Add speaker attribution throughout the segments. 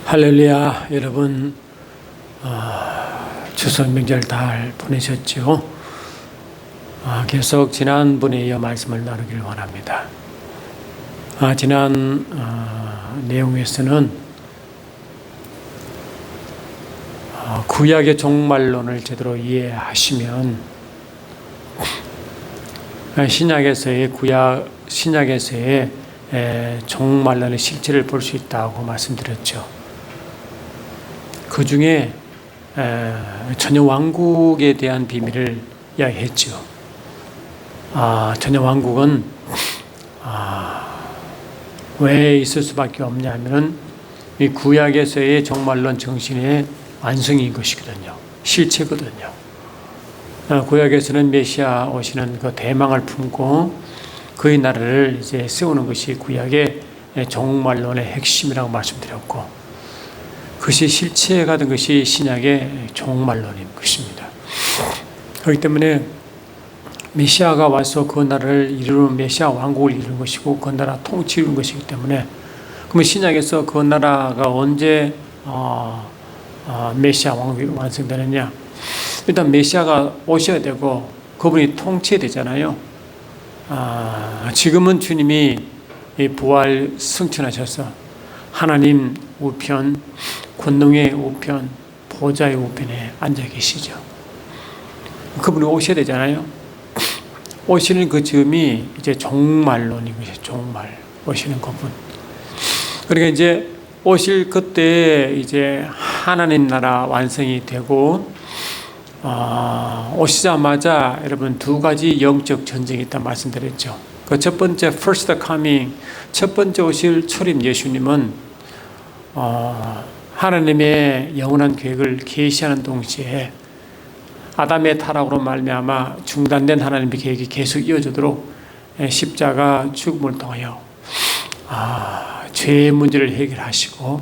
Speaker 1: 할렐루야. 여러분, 추석 명절 잘 보내셨죠? 계속 지난번에 이어 말씀을 나누길 원합니다. 지난 내용에서는 구약의 종말론을 제대로 이해하시면 신약에서의 종말론의 실체를 볼 수 있다고 말씀드렸죠. 그 중에 전혀 왕국에 대한 비밀을 이야기했죠. 전혀 왕국은 왜 있을 수밖에 없냐면은 이 구약에서의 종말론 정신의 완성인 것이거든요. 실체거든요. 구약에서는 메시아 오시는 그 대망을 품고 그의 나라를 이제 세우는 것이 구약의 종말론의 핵심이라고 말씀드렸고, 그것이 실체가 된 것이 신약의 종말론인 것입니다. 그렇기 때문에 메시아가 와서 그 나라를 이루는, 메시아 왕국을 이루는 것이고 그 나라 통치 이루는 것이기 때문에, 그러면 신약에서 그 나라가 언제 메시아 왕국이 완성되느냐? 일단 메시아가 오셔야 되고 그분이 통치해야 되잖아요. 지금은 주님이 부활 승천하셔서 하나님 우편, 권능의 우편, 보좌의 우편에 앉아 계시죠. 그분이 오셔야 되잖아요. 오시는 그 즈음이 이제 종말론인 것이죠. 종말, 오시는 그분. 그러니까 이제 오실 그때 이제 하나님 나라 완성이 되고, 오시자마자 여러분 두 가지 영적 전쟁이 있다 말씀드렸죠. 그 첫 번째 first coming, 첫 번째 오실 초림 예수님은 하나님의 영원한 계획을 계시하는 동시에 아담의 타락으로 말미암아 중단된 하나님의 계획이 계속 이어지도록 십자가 죽음을 통하여 죄의 문제를 해결하시고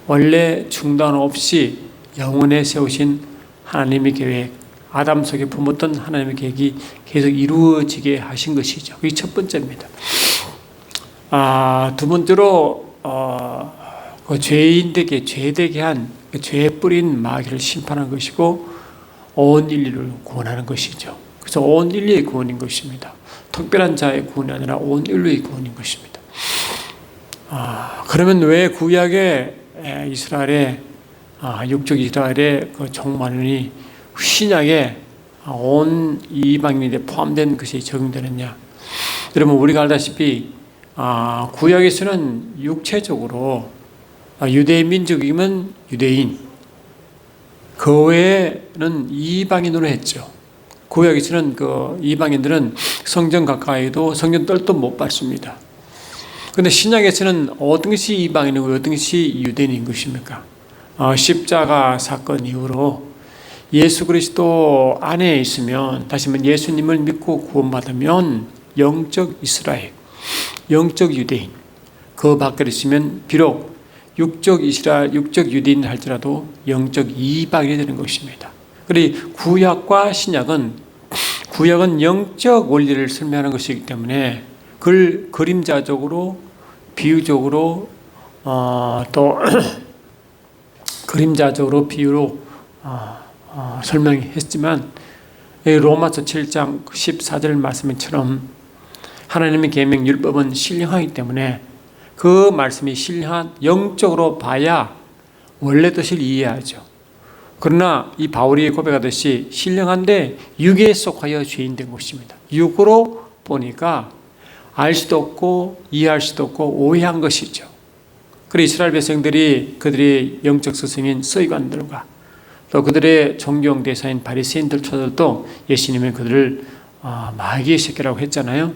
Speaker 1: 원래 중단 없이 영원에 세우신 하나님의 계획, 아담 속에 품었던 하나님의 계획이 계속 이루어지게 하신 것이죠. 그게 첫 번째입니다. 두 번째로 그 죄인에게 죄되게 한 죄에 뿌린 마귀를 심판한 것이고 온 인류를 구원하는 것이죠. 그래서 온 인류의 구원인 것입니다. 특별한 자의 구원이 아니라 온 인류의 구원인 것입니다. 그러면 왜 구약의 이스라엘의 육적 이스라엘의 그 종말론이 신약에 온 이방인에 포함된 것이 적용되느냐? 여러분, 우리가 알다시피 구약에서는 육체적으로 유대인 민족이면 유대인, 그 외에는 이방인으로 했죠. 구약에서는 그 이방인들은 성전 가까이도 성전 떨도 못 밟습니다. 그런데 신약에서는 어떤 것이 이방인이고 어떤 것이 유대인인 것입니까? 십자가 사건 이후로 예수 그리스도 안에 있으면, 다시 말하면 예수님을 믿고 구원받으면 영적 이스라엘, 영적 유대인, 그 밖에 있으면 비록 육적 이스라엘, 육적 유대인 할지라도 영적 이방인이 되는 것입니다. 그리고 구약과 신약은, 구약은 영적 원리를 설명하는 것이기 때문에 그걸 그림자적으로, 비유적으로, 또 그림자적으로, 비유로 설명했지만, 로마서 7장 14절 말씀처럼 하나님의 계명 율법은 신령하기 때문에 그 말씀이 신령한, 영적으로 봐야 원래 뜻을 이해하죠. 그러나 이 바울이 고백하듯이 신령한데 육에 속하여 죄인 된 것입니다. 육으로 보니까 알 수도 없고 이해할 수도 없고 오해한 것이죠. 그리고 이스라엘 백성들이 그들의 영적 스승인 서기관들과 또 그들의 존경 대사인 바리새인들조차도 예수님은 그들을 마귀의 새끼라고 했잖아요.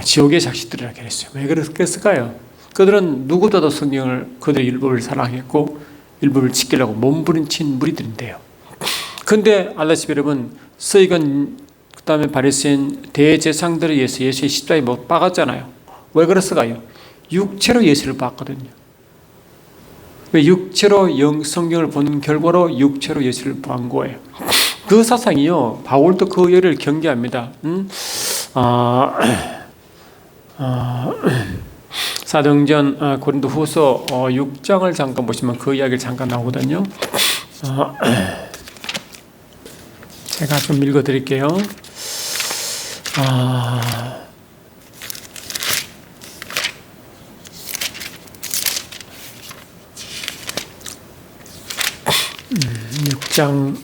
Speaker 1: 지옥의 자식들이라고 했어요. 왜 그랬을까요? 그들은 누구보다도 성경을, 그들의 율법을 사랑했고 율법을 지키려고 몸부림친 무리들인데요. 그런데 알다시피 여러분, 서기관 그 다음에 바리새인 대제사장들에 의해서 예수의 십자가에 못 박았잖아요. 왜 그랬을까요? 육체로 예수를 봤거든요. 왜? 육체로 성경을 본 결과로 육체로 예수를 본 거예요. 그 사상이요, 바울도 그 예를 경계합니다. 사도행전 고린도후서 6장을 잠깐 보시면 그 이야기를 잠깐 나오거든요. 제가 좀 읽어드릴게요. 6장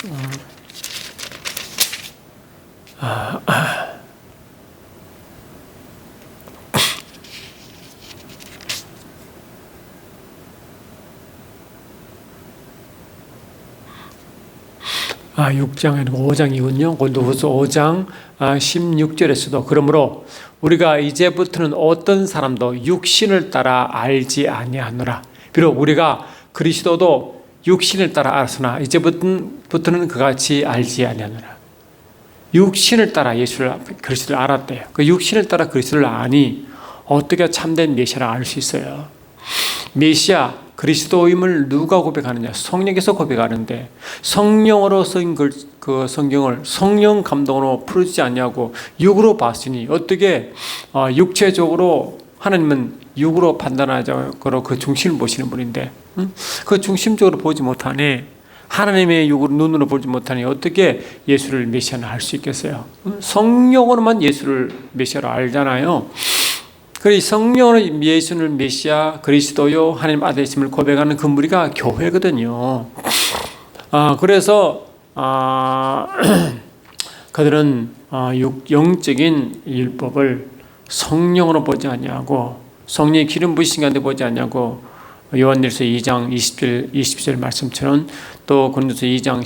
Speaker 1: 6장 아니고 5장이군요. 고린도후서 5장 16절에서도 그러므로 우리가 이제부터는 어떤 사람도 육신을 따라 알지 아니하노라. 비록 우리가 그리스도도 육신을 따라 알았으나 이제부터는 그같이 알지 아니하노라. 육신을 따라 그리스도를 알았대요. 그 육신을 따라 그리스도를 아니 어떻게 참된 메시아를 알 수 있어요? 메시아 그리스도임을 누가 고백하느냐? 성령께서 고백하는데 성령으로 쓴 그 성경을 성령 감동으로 풀지 않냐고 육으로 봤으니 어떻게 육체적으로 하나님은 육으로 판단하자고 그 중심을 보시는 분인데 그 중심적으로 보지 못하니 하나님의 육으로 눈으로 보지 못하니 어떻게 예수를 메시아는 알 수 있겠어요? 성령으로만 예수를 메시아로 알잖아요. 그래서 성령으로 예수를 메시아 그리스도요 하나님 아들이심을 고백하는 그 무리가 교회거든요. 그래서 그들은 영적인 율법을 성령으로 보지 않냐고 성령의 기름 부으신 가운데 보지 않냐고 요한일서 2장 20절 말씀처럼 또 고린도서 2장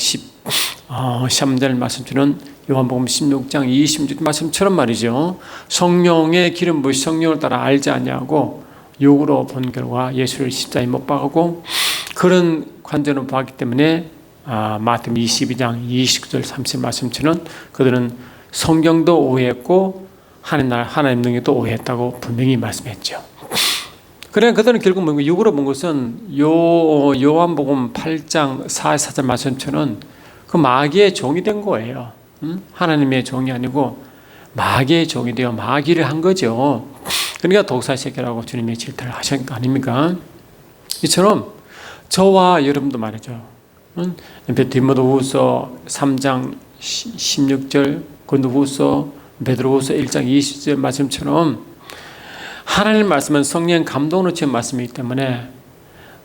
Speaker 1: 13절 말씀처럼 요한복음 16장 26절 말씀처럼 말이죠. 성령의 기름 부으신 성령을 따라 알지 않냐고 육으로 본 결과 예수를 십자가에 못 박고 그런 관점으로 봤기 때문에 마태복음 22장 29절 30절 말씀처럼 그들은 성경도 오해했고 하나님 능력도 오해했다고 분명히 말씀했죠. 그래 그들은 결국 뭔가 육으로 본 것은 요한복음 8장 44절 말씀처럼 그 마귀의 종이 된 거예요. 하나님의 종이 아니고 마귀의 종이 되어 마귀를 한 거죠. 그러니까 독사새끼라고 주님의 질타를 하신 거 아닙니까? 이처럼 저와 여러분도 말이죠. 디모데후서 3장 16절, 고린도후서, 베드로후서 1장 20절 말씀처럼 하나님의 말씀은 성령 감동으로 지은 말씀이기 때문에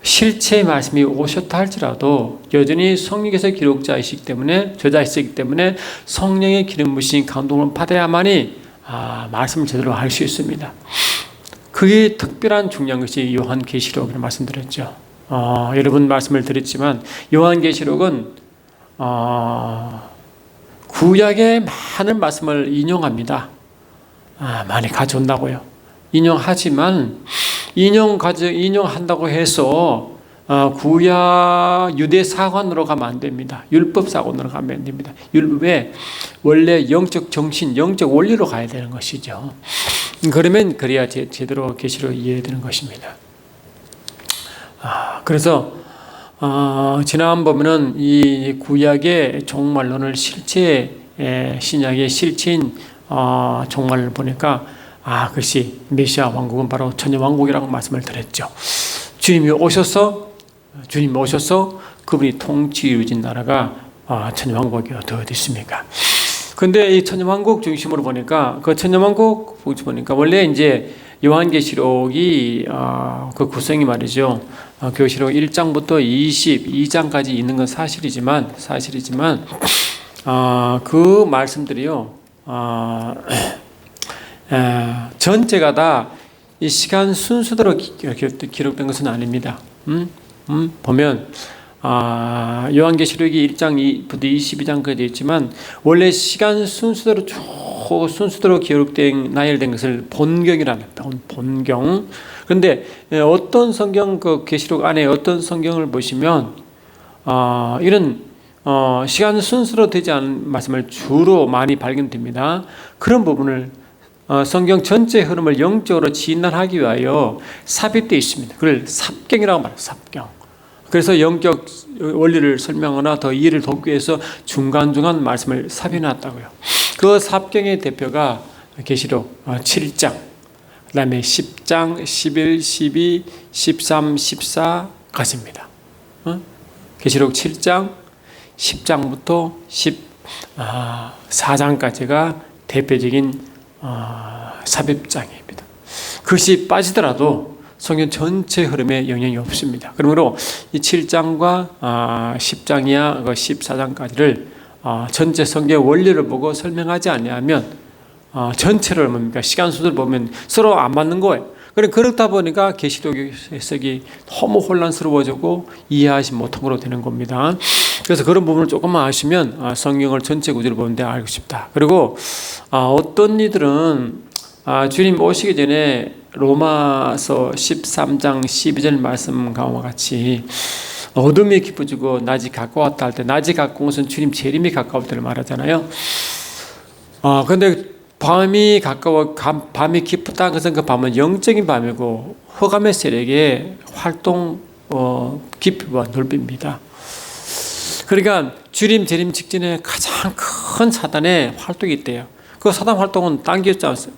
Speaker 1: 실체의 말씀이 오셨다 할지라도 여전히 성령께서 기록자이시기 때문에 저자이시기 때문에 성령의 기름 부으신 감동을 받아야만이 말씀을 제대로 알 수 있습니다. 그게 특별한 중요한 것이 요한계시록이라고 말씀드렸죠. 여러분 말씀을 드렸지만 요한계시록은 구약의 많은 말씀을 인용합니다. 많이 가져온다고요. 인용하지만 인용한다고 해서 구약 유대 사관으로 가면 안 됩니다. 율법 사관으로 가면 안 됩니다. 율법에 원래 영적 정신, 영적 원리로 가야 되는 것이죠. 그래야 제대로 계시로 이해되는 것입니다. 그래서 지난 보면은 이 구약의 종말론을 실체 신약의 실체인 종말을 보니까 그것이 메시아 왕국은 바로 천년왕국이라고 말씀을 드렸죠. 주님이 오셔서 그분이 통치 이루어진 나라가 천년왕국이 어디 있습니까? 근데 이 천년왕국 중심으로 보니까 그 천년왕국 보니까 원래 이제 요한계시록이 그 구성이 말이죠. 계시록 1장부터 22장까지 있는 건 사실이지만 그 말씀들이요. 전체가 다 이 시간 순서대로 기록된 것은 아닙니다. 보면 요한계시록이 1장부터 22장까지 있지만 원래 시간 순서대로 기록된 나열된 것을 본경이라는 본경. 그런데 어떤 성경 그 계시록 안에 어떤 성경을 보시면 이런 시간 순서로 되지 않은 말씀을 주로 많이 발견됩니다. 그런 부분을 성경 전체 흐름을 영적으로 진단하기 위하여 삽입되어 있습니다. 그걸 삽경이라고 말해요. 삽경. 그래서 영적 원리를 설명하거나 더 이해를 돕기 위해서 중간중간 말씀을 삽입해놨다고요. 그 삽경의 대표가 계시록 7장, 그 다음에 10장, 11, 12, 13, 14까지입니다. 계시록 7장, 10장부터 14장까지가 대표적인 삽입장입니다. 그것이 빠지더라도 성경 전체 흐름에 영향이 없습니다. 그러므로 이 7장과 10장이야 14장까지를 전체 성경의 원리를 보고 설명하지 아니하면 전체를 뭡니까? 시간 순서를 보면 서로 안 맞는 거예요. 그렇다 보니까 계시록 해석이 너무 혼란스러워지고 이해하지 못한 거로 되는 겁니다. 그래서 그런 부분을 조금만 아시면 성경을 전체 구조를 보는데 알고 싶다. 그리고 어떤 이들은 주님 오시기 전에 로마서 13장 12절 말씀과 같이 어둠이 깊어지고 낮이 가까웠다 할 때, 낮이 가까운 것은 주님 재림이 가까울 때를 말하잖아요. 근데 밤이 가까워, 밤이 깊다 것은 그 밤은 영적인 밤이고 흑암의 세력의 활동 깊이와 넓이입니다. 그러니까 주님 재림 직전에 가장 큰 사단의 활동이 있대요. 그 사단 활동은 딴 게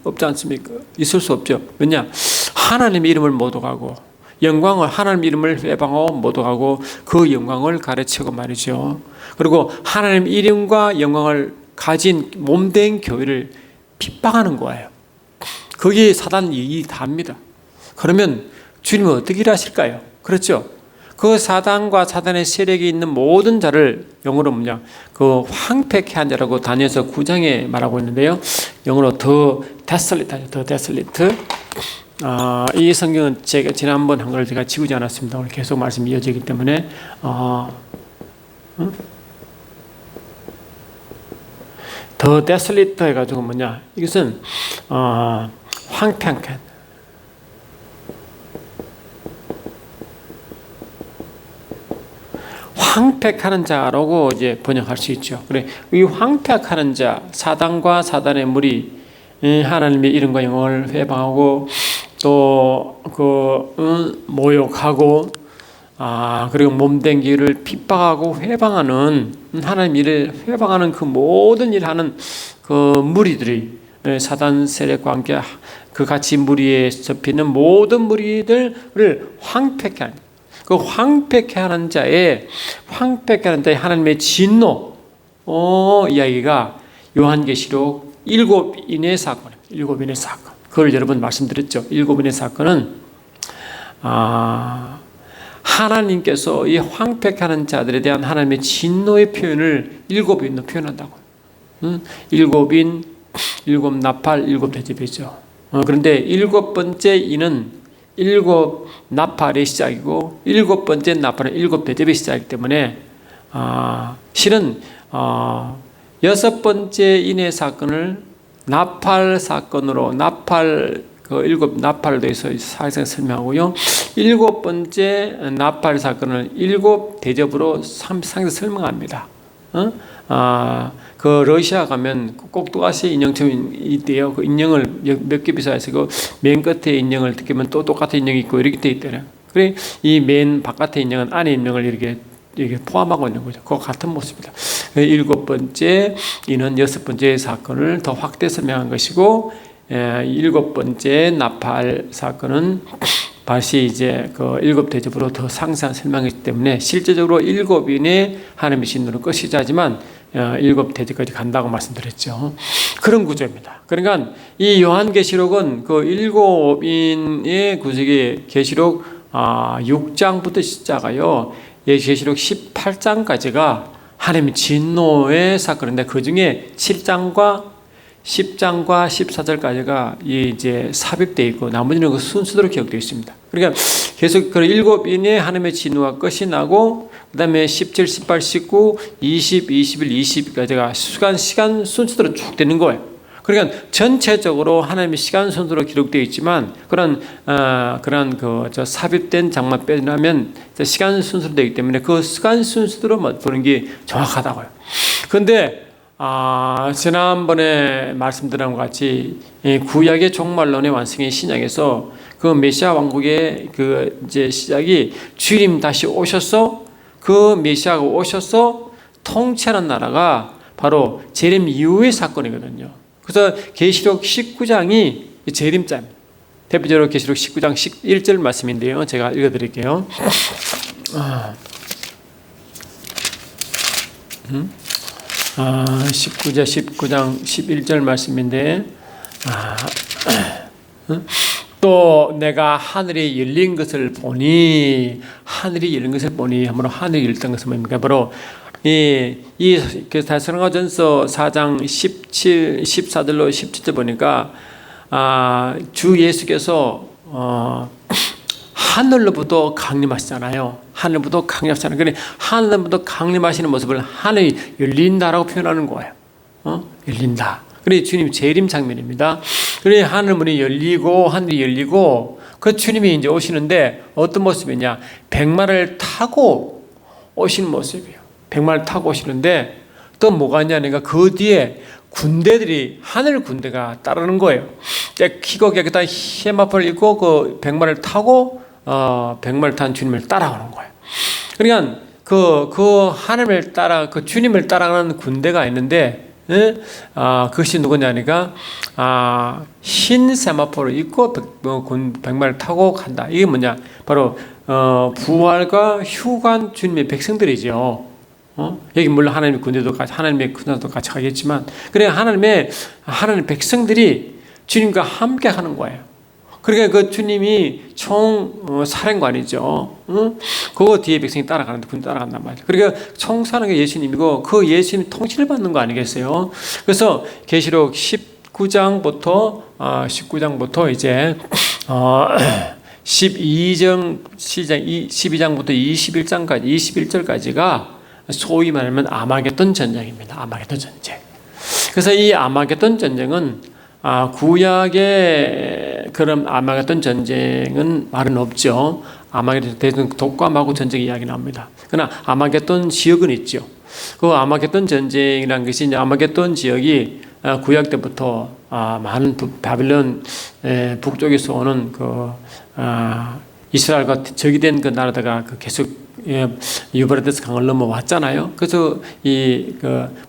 Speaker 1: 없지 않습니까? 있을 수 없죠. 왜냐? 하나님의 이름을 모독하고 영광을, 하나님 이름을 회방하고 모독하고 그 영광을 가르치고 말이죠. 그리고 하나님 이름과 영광을 가진 몸된 교회를 핍박하는 거예요. 거기에 사단 일이 다입니다. 그러면 주님은 어떻게 일하실까요? 그렇죠? 그 사단과 사단의 세력이 있는 모든 자를 영어로 뭐냐? 그 황폐케 한 자라고 다니엘서 9장에 말하고 있는데요. 영어로 더 데솔리트, 더 데솔리트. 이 성경은 제가 지난번 한 걸 제가 지우지 않았습니다. 오늘 계속 말씀이 이어지기 때문에 더 데솔리트 해가지고 뭐냐? 이것은 황폐한 황폐하는 자라고 이제 번역할 수 있죠. 그래, 이 황폐하는 자, 사단과 사단의 무리, 하나님의 이름과 영광을 회방하고 또 모욕하고 그리고 몸된 길을 핍박하고 회방하는 하나님 일을 회방하는 그 모든 일을 하는 그 무리들이 사단 세력과 함께 그 같이 무리에 접히는 모든 무리들을 황폐케 하는 그 황폐케 하는 자의 하나님의 진노 이야기가 요한계시록 7인의 사건입니다. 7인의 사건. 그걸 여러분 말씀드렸죠. 7인의 사건은 하나님께서 이 황폐케 하는 자들에 대한 하나님의 진노의 표현을 7인으로 표현한다고. 7인, 7나팔, 7대접이죠. 그런데 7번째 인은 7나팔의 시작이고 7번째 나팔은 7대접의 시작이기 때문에 실은 6번째 인의 사건을 나팔 사건으로 그 7나팔을 대해서 사회상 설명하고요. 7번째 나팔 사건을 7대접으로 상세히 설명합니다. 그 러시아 가면 꼭두가시 인형처럼 있대요. 그 인형을 몇 개 비싸서 그 맨 끝에 인형을 뜯기면 또 똑같은 인형이 있고 이렇게 돼 있대요. 그래 이 맨 바깥의 인형은 안에 인형을 이렇게 포함하고 있는 거죠. 그거 같은 모습입니다. 7번째 이는 6번째 사건을 더 확대 설명한 것이고 7번째 나팔 사건은 다시 이제 그 7대접으로 더 상세한 설명이기 때문에 실제적으로 7인의 하나님의 진노는 끝이자 하지만 7대접까지 간다고 말씀드렸죠. 그런 구조입니다. 그러니까 이 요한계시록은 그 7인의 구속의 계시록 6장부터 시작하여 계시록 18장까지가 하나님의 진노의 사건인데 그 중에 7장과 10장과 14절까지가 이제 삽입되어 있고 나머지는 그 순서대로 기록되어 있습니다. 그러니까 계속 그 7인의 하나님의 진노가 끝이 나고 그 다음에 17, 18, 19, 20, 21, 22까지가 시간 순서대로 쭉 되는 거예요. 그러니까 전체적으로 하나님의 시간 순서로 기록되어 있지만 그런 삽입된 장만 빼놓으면 시간 순서로 되기 때문에 그 시간 순서대로 보는 게 정확하다고요. 그런데 지난번에 말씀드린 것 같이 구약의 종말론의 완성의 신약에서 그 메시아 왕국의 그 이제 시작이 주님 다시 오셔서 그 메시아가 오셔서 통치하는 나라가 바로 재림 이후의 사건이거든요. 그래서 계시록 19장이 재림자입니다. 대표적으로 계시록 19장 11절 말씀인데요. 제가 읽어드릴게요. 19장 11절 말씀인데 또 내가 하늘이 열린 것을 보니 하므로 하늘이 열렸던 것은 뭡니까? 바로 이 데살로니가전서 4장 14절로 17절 보니까 주 예수께서 하늘로부터 강림하시잖아요. 하늘로부터 강림하시잖아요. 그러니 하늘로부터 강림하시는 모습을 하늘이 열린다라고 표현하는 거예요. 열린다. 그래 주님 재림 장면입니다. 그래 하늘 문이 열리고 하늘이 열리고 그 주님이 이제 오시는데 어떤 모습이냐? 백마를 타고 오시는 모습이에요. 백마를 타고 오시는데 또 뭐가 있냐니까 그 뒤에 군대들이 하늘 군대가 따르는 거예요. 키고 깨끗한 세마포를 입고 그 백마를 타고 백마를 탄 주님을 따라오는 거예요. 그러니까 그 하늘을 따라 그 주님을 따라가는 군대가 있는데 그것이 누구냐니까 흰 세마포를 입고 백마를 타고 간다. 이게 뭐냐? 바로 부활과 휴관 주님의 백성들이죠. 여기 물론 하나님의 군대도 같이 하나님의 군대도 같이 가겠지만 그래 하나님의 백성들이 주님과 함께 하는 거예요. 그러니까 그 주님이 총 사령관이죠. 그거 뒤에 백성이 따라가는데 군대 따라간단 말이에요. 그러니까 총사는 게 예수님이고 그 예수님 통치를 받는 거 아니겠어요? 그래서 계시록 19장부터 이제 12장부터 21절까지가 소위 말하면 아마겟돈 전쟁입니다. 아마겟돈 전쟁. 그래서 이 아마겟돈 전쟁은 구약의 그런 아마겟돈 전쟁은 말은 없죠. 아마겟돈 대전 독과마구 전쟁 이야기 나옵니다. 그러나 아마겟돈 지역은 있죠. 그 아마겟돈 전쟁이라는 것이 이제 아마겟돈 지역이 구약 때부터 많은 바빌론 북쪽에서 오는 이스라엘과 적이 된 그 나라다가 계속 유브라데스 강을 넘어왔잖아요. 그래서 이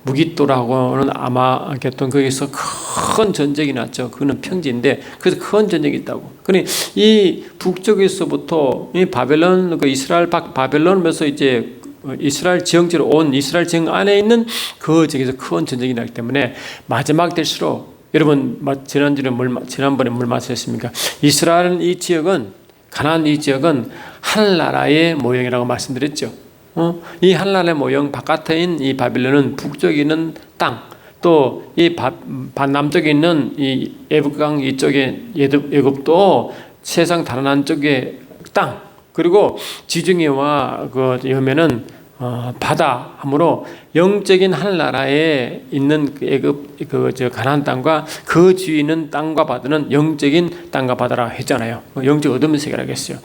Speaker 1: 무깃도라고는 아마겟돈 거기서 큰 전쟁이 났죠. 그거는 평지인데 그래서 큰 전쟁이 있다고. 그러니 이 북쪽에서부터 이 바벨론 이스라엘 바벨론에서 이제 이스라엘 지형지로 온 이스라엘 지형 안에 있는 그 지역에서 큰 전쟁이 나기 때문에 마지막 될수록 여러분 지난번에 뭘 말씀하셨습니까? 이스라엘 이 지역은 가나안 이 지역은 하늘나라의 모형이라고 말씀드렸죠. 이 하늘나라의 모형 바깥에 있는 이 바빌론은 북쪽에 있는 땅, 또 이 남쪽에 있는 이 애굽강 이쪽에 애굽도 세상 다른 한쪽의 땅, 그리고 지중해와 그 여면은 바다 하므로 영적인 하늘나라에 있는 애굽 가나안 땅과 그 주위에 있는 땅과 바다는 영적인 땅과 바다라 했잖아요. 영적 어둠의 세계라고 했어요.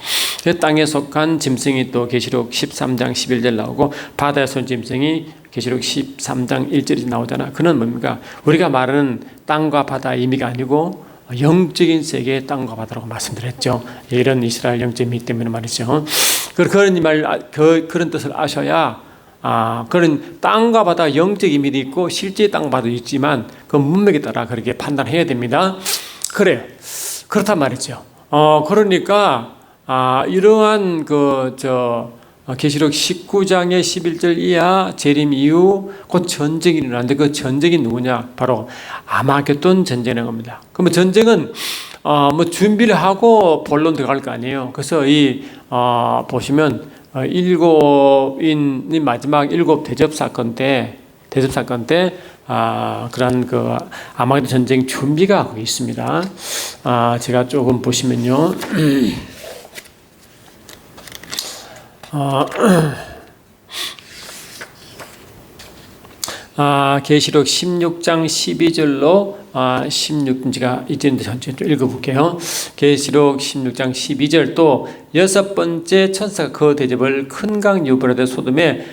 Speaker 1: 그 땅에 속한 짐승이 또 계시록 13장 11절 나오고 바다에 선 짐승이 계시록 13장 1절이 나오잖아. 그는 뭡니까? 우리가 말하는 땅과 바다의 의미가 아니고 영적인 세계의 땅과 바다라고 말씀드렸죠. 이런 이스라엘 영적인 미 때문에 말이죠. 그런 뜻을 아셔야 그런 땅과 바다 영적 의미도 있고 실제 땅과 바다도 있지만 그 문맥에 따라 그렇게 판단해야 됩니다. 그래요. 그렇단 말이죠. 그러니까 이러한 계시록 19장의 11절 이하 재림 이후 곧 전쟁이 일어나는데 그 전쟁이 누구냐? 바로 아마겟돈 전쟁인 겁니다. 그러면 전쟁은 준비를 하고 본론 들어갈 거 아니에요. 그래서 보시면 일곱인이 마지막 일곱 대접 사건 때 그런 아마겟돈 전쟁 준비가 거기 있습니다. 제가 조금 보시면요. 계시록 16장 12절로 16제가 이제는 전체를 읽어볼게요. 계시록 16장 12절 또 여섯 번째 천사가 그 대접을 큰 강 유브라데 소돔에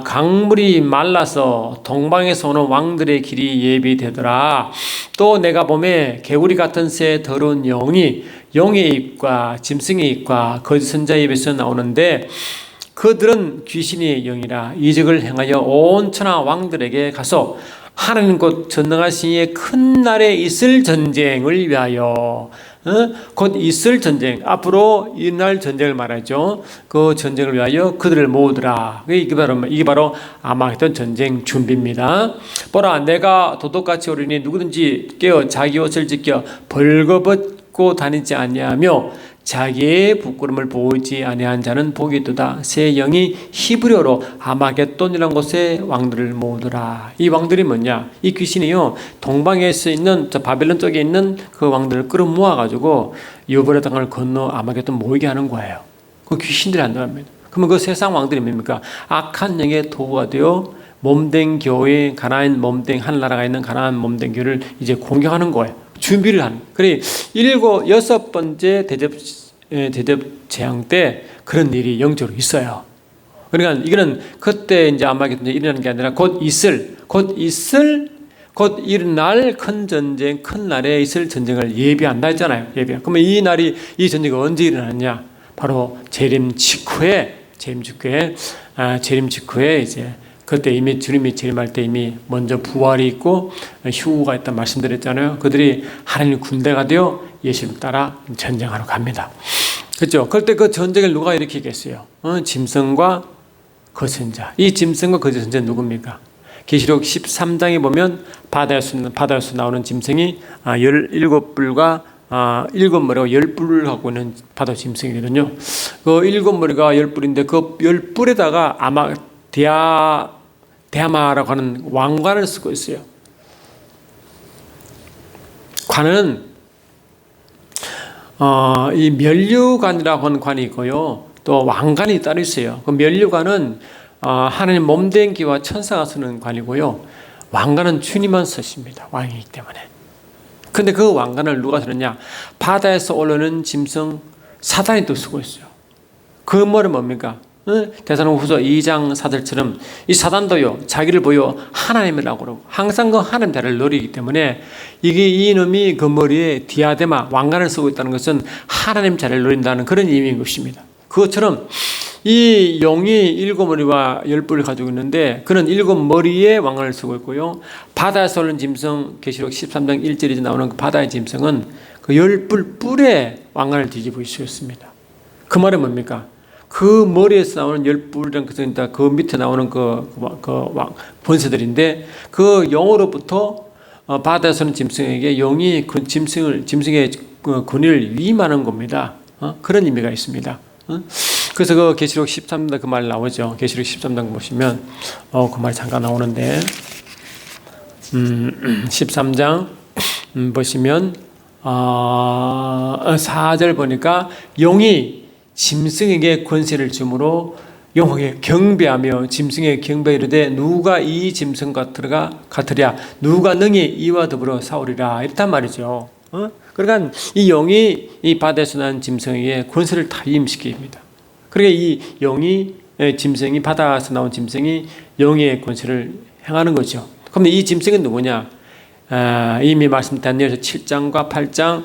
Speaker 1: 강물이 말라서 동방에서 오는 왕들의 길이 예비되더라. 또 내가 보매 개구리 같은 새 더러운 영이 용의 입과 짐승의 입과 거짓 선자의 입에서 나오는데 그들은 귀신의 영이라 이적을 행하여 온 천하 왕들에게 가서 하나님 곧 전능하신 이의 큰 날에 있을 전쟁을 위하여 곧 있을 전쟁, 앞으로 일어날 전쟁을 말하죠. 그 전쟁을 위하여 그들을 모으더라. 이게 바로 아마겟돈 전쟁 준비입니다. 보라, 내가 도둑같이 오르니 누구든지 깨어 자기 옷을 지켜 벌거벗고 다니지 아니하며 자기의 부끄러움을 보이지 아니한 자는 복이 있도다. 새 영이 히브리어로 아마겟돈이라는 곳에 왕들을 모으더라. 이 왕들이 뭐냐? 이 귀신이요, 동방에서 있는 저 바벨론 쪽에 있는 그 왕들을 끌어모아 가지고 유브라데 강을 건너 아마겟돈 모이게 하는 거예요. 그 귀신들이 한다는 겁니다. 그러면 그 세상 왕들이 뭡니까? 악한 영의 도구가 되어 몸된 교회, 가나안 몸된 하늘나라가 있는 가나안 몸된 교회를 이제 공격하는 거예요. 준비를 하는. 그래, 여섯 번째 대접 재앙 때 그런 일이 영적으로 있어요. 그러니까 이거는 그때 이제 아마겟돈이 일어나는 게 아니라 곧 일어날 큰 전쟁, 큰 날에 있을 전쟁을 예비한다 했잖아요. 그러면 이 전쟁이 언제 일어나냐? 바로 재림 직후에 이제 그때 이미 주님이 재림할 때 이미 먼저 부활이 있고 휴가 있다 말씀드렸잖아요. 그들이 하나님 군대가 되어 예수님 따라 전쟁하러 갑니다. 그렇죠? 그때 그 전쟁을 누가 일으키겠어요? 짐승과 거선자. 이 짐승과 거선자 누굽니까? 계시록 13장에 보면 바다에서 나오는 짐승이 17뿔과 7머리가 10뿔을 갖고 있는 바다 짐승이거든요. 그 7머리가 10뿔인데 그 10뿔에다가 아마 대하마라고 하는 왕관을 쓰고 있어요. 관은 이 면류관이라고 하는 관이 있고요. 또 왕관이 따로 있어요. 그 면류관은 하나님 몸된 기와 천사가 쓰는 관이고요. 왕관은 주님만 쓰십니다. 왕이기 때문에. 근데 그 왕관을 누가 쓰느냐? 바다에서 올라오는 짐승 사단이 또 쓰고 있어요. 그 말은 뭡니까? 데살로니가후서 2장 4절처럼 이 사단도요, 자기를 보여 하나님이라고 그러고 항상 그 하나님 자리를 노리기 때문에 이놈이 그 머리에 디아데마 왕관을 쓰고 있다는 것은 하나님 자리를 노린다는 그런 의미인 것입니다. 그것처럼 이 용이 7머리와 10뿔을 가지고 있는데 그는 7머리에 왕관을 쓰고 있고요. 바다에서 오는 짐승, 계시록 13장 1절에 나오는 그 바다의 짐승은 그 10뿔 뿔에 왕관을 뒤집어 있었습니다. 그 말은 뭡니까? 그 머리에서 나오는 10뿔이라는 것은 그 밑에 나오는 그 권세들인데 그 영으로부터 바다에서는 짐승에게 영이 그 짐승의 권위를 위임하는 겁니다. 그런 의미가 있습니다. 그래서 그 계시록 13장 그 말 나오죠. 계시록 13장 보시면 그 말 잠깐 나오는데 13장 보시면 4절 보니까 용이 짐승에게 권세를 주므로 용에게 경배하며 짐승에게 경배 이르되 누가 이 짐승 같으랴 누가 능히 이와 더불어 싸우리라 이렇단 말이죠. 그러니까 이 영이 이 바다에서 난 짐승에게 권세를 다 임시킵니다. 그러니까 이 영이 짐승이 바다에서 나온 짐승이 영의 권세를 행하는 거죠. 그럼 이 짐승은 누구냐? 이미 말씀 다니엘서 7장과 8장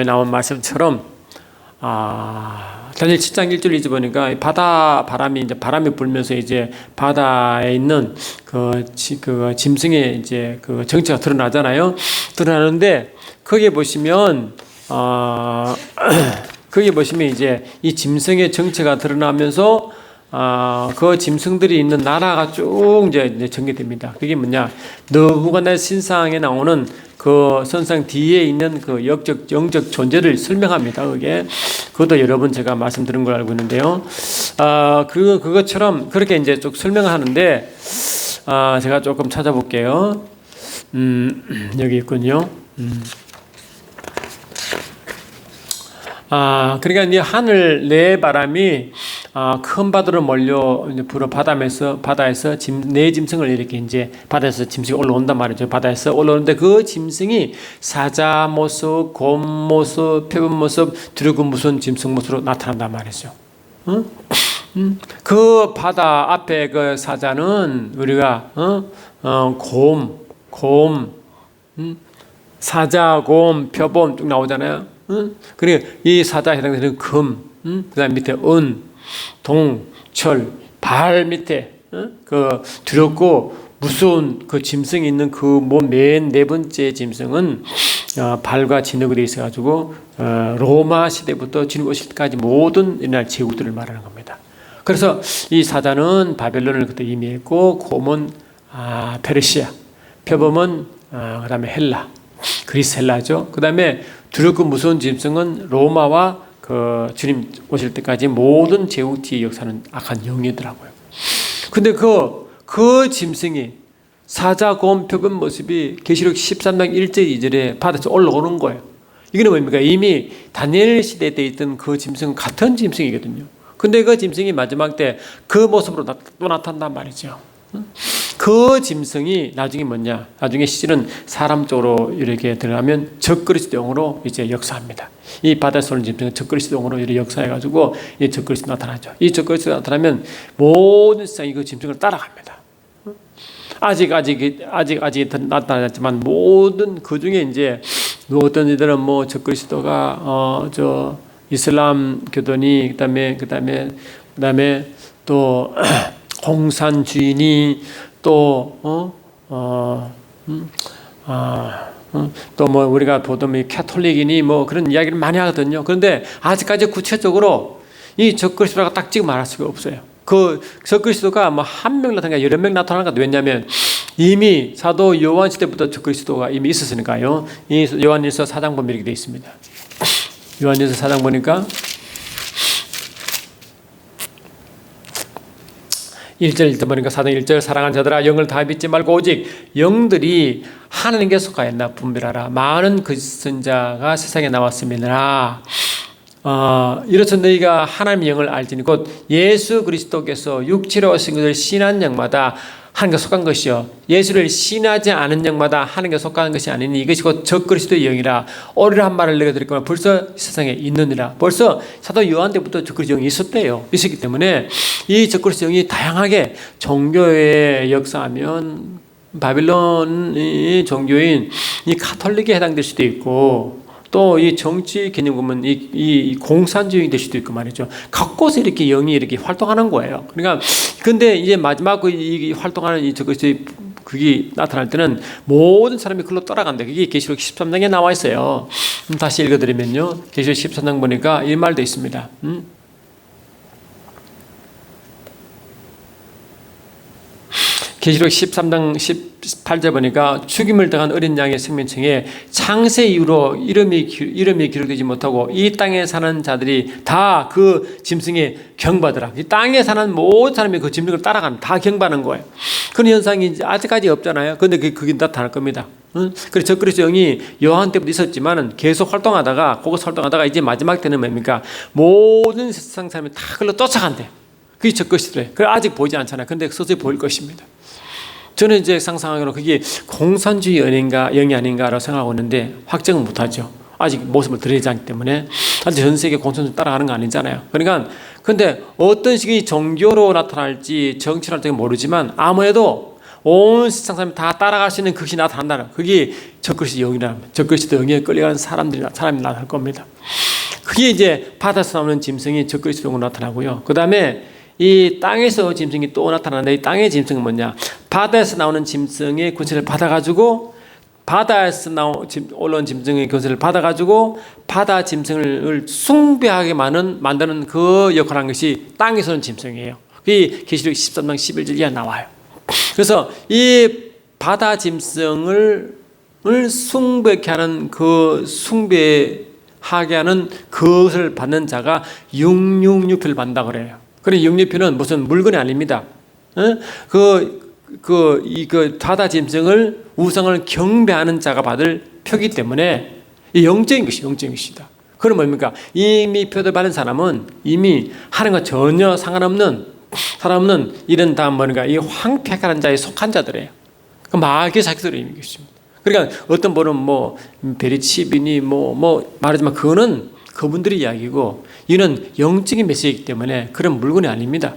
Speaker 1: 나온 말씀처럼 다니엘 7장 1절 2절 보니까 바람이 불면서 이제 바다에 있는 그 짐승의 이제 그 정체가 드러나잖아요. 드러나는데 거기에 보시면 이제 이 짐승의 정체가 드러나면서 그 짐승들이 있는 나라가 쭉 이제 전개됩니다. 그게 뭐냐? 느부갓네살 신상에 나오는 그 선상 뒤에 있는 그 영적 존재를 설명합니다. 그것도 여러 번 제가 말씀드린 걸 알고 있는데요. 그것처럼 그렇게 이제 쭉 설명을 하는데, 제가 조금 찾아볼게요. 여기 있군요. 그러니까 이 하늘 내 바람이 큰 바다로 몰려 불어 바다에서 내 짐승을 이렇게 이제 바다에서 짐승이 올라온단 말이죠. 바다에서 올라오는데 그 짐승이 사자 모습, 곰 모습, 표범 모습, 두루근 무슨 짐승 모습으로 나타난단 말이죠. 그 바다 앞에 그 사자는 우리가 사자, 곰, 표범 쭉 나오잖아요. 그리고 이 사자에 해당되는 금, 그다음 밑에 은, 동, 철, 발 밑에 그 두렵고 무서운 그 짐승이 있는 그 몸 맨 네 번째 짐승은 발과 진흙으로 되어 있어가지고 로마 시대부터 주님 오실 때까지 모든 옛날 제국들을 말하는 겁니다. 그래서 이 사자는 바벨론을 그때 의미했고, 곰은 페르시아, 표범은 그다음에 헬라, 그리스 헬라죠. 그다음에 두렵고 무서운 짐승은 로마와 그 주님 오실 때까지 모든 제국 뒤에 역사는 악한 영이더라고요. 근데 그 짐승이 사자, 곰, 표범 모습이 계시록 13장 1절 2절에 바다에서 올라오는 거예요. 이거는 뭡니까? 이미 다니엘 시대 때 있던 그 짐승은 같은 짐승이거든요. 근데 그 짐승이 마지막 때 그 모습으로 또 나타난단 말이죠. 그 짐승이 나중에 뭐냐? 나중에 시즌은 사람 쪽으로 이렇게 들어가면 적그리스도용으로 이제 역사합니다. 이 바다에서 오는 짐승은 적그리스도용으로 이렇게 역사해가지고 이 적그리스도 나타나죠. 이 적그리스도 나타나면 모든 세상이 그 짐승을 따라갑니다. 아직 나타났지만 모든 그 중에 이제 어떤 이들은 뭐 적그리스도가 이슬람 교도니 그다음에 또 공산주의니 또 뭐 우리가 보던 캐톨릭이니 뭐 그런 이야기를 많이 하거든요. 그런데 아직까지 구체적으로 이 적그리스도가 딱 지금 말할 수가 없어요. 그 적그리스도가 뭐 한 명 나타나가 여러 명 나타나는 것 같아요. 왜냐하면 이미 사도 요한 시대부터 적그리스도가 이미 있었으니까요. 이 요한일서 4장 보면 이렇게 되어 있습니다. 요한일서 4장 보니까 1절 보니까 4장 1절 사랑하는 자들아 영을 다 믿지 말고 오직 영들이 하나님께 속하였나 분별하라. 많은 거짓 선자가 세상에 나왔음이니라. 이로써 너희가 하나님의 영을 알지니 곧 예수 그리스도께서 육체로 오신 것을 신한 영마다 하나님께 속한 것이요 예수를 신하지 않은 영마다 하나님께 속한 것이 아니니 이것이 곧 적그리스도의 영이라. 오리라 한 말을 내가 드렸거나 벌써 세상에 있느니라. 벌써 사도 요한 때부터 적그리스도 영이 있었기 때문에 이 적그리스도 영이 다양하게 종교에 역사하면 바빌론이 종교인 이 카톨릭에 해당될 수도 있고, 또 이 정치 개념 보면 이 공산주의 될 수도 있고 말이죠. 각곳에 이렇게 영이 이렇게 활동하는 거예요. 그러니까 근데 이제 마지막 이 활동하는 이 저것이 그게 나타날 때는 모든 사람이 그걸로 따라간다. 그게 계시록 13장에 나와 있어요. 다시 읽어드리면요. 계시록 13장 보니까 이 말도 있습니다. 계시록 13장 18절 보니까 죽임을 당한 어린 양의 생명층에 창세 이후로 이름이 기록되지 못하고 이 땅에 사는 자들이 다 그 짐승에 경배하더라. 이 땅에 사는 모든 사람이 그 짐승을 따라가는, 다 경배하는 거예요. 그런 현상이 아직까지 없잖아요. 그런데 그게 나타날 겁니다. 그래서 적그리스도 영이 요한 때부터 있었지만은 계속 활동하다가 이제 마지막 때는 뭡니까? 모든 세상 사람이 다 그걸로 쫓아간대. 그게 적그리스도예요. 그래 아직 보이지 않잖아요. 근데 서서히 보일 것입니다. 저는 이제 상상하기로 그게 공산주의 영이 아닌가라고 생각하고 있는데 확정은 못하죠. 아직 모습을 드러내지 않기 때문에. 아직 전 세계 공산주의 따라가는 거 아니잖아요. 그러니까 근데 어떤 식의 종교로 나타날지 정치로 나타날지 모르지만 아무래도 온 세상 사람이 다 따라갈 수 있는 그것이 나타난다는, 그게 적그리스도 영이라는, 적그리스도 영에 끌려가는 사람이 나타날 겁니다. 그게 이제 바다에서 나오는 짐승이 적그리스도 영으로 나타나고요. 그 다음에 이 땅에서 짐승이 또 나타나는데, 이 땅의 짐승은 뭐냐? 바다에서 나오는 짐승의 권세를 받아가지고, 바다에서 올라온 짐승의 권세를 받아가지고 바다 짐승을 숭배하게 만드는 그 역할을 한 것이 땅에서 오는 짐승이에요. 그게 계시록 13장 11절에 나와요. 그래서 이 바다 짐승을 숭배케 하는, 그 숭배하게 하는 그것을 받는 자가 666표를 받는다고 그래요. 그래 666표는 무슨 물건이 아닙니다. 그 바다 짐승을, 우상을 경배하는 자가 받을 표기 때문에 이 영적인 것이다. 그럼 뭡니까? 이미 표를 받은 사람은 이미 하나님과 전혀 상관없는 사람은 이런 다음 뭐니까 이 황폐한 자에 속한 자들이에요. 그 마귀의 자기들을 의미하고 있습니다. 그러니까 어떤 분은 뭐 베리칩이니 뭐 말하지만 그거는 그분들의 이야기고, 이는 영적인 메시지이기 때문에 그런 물건이 아닙니다.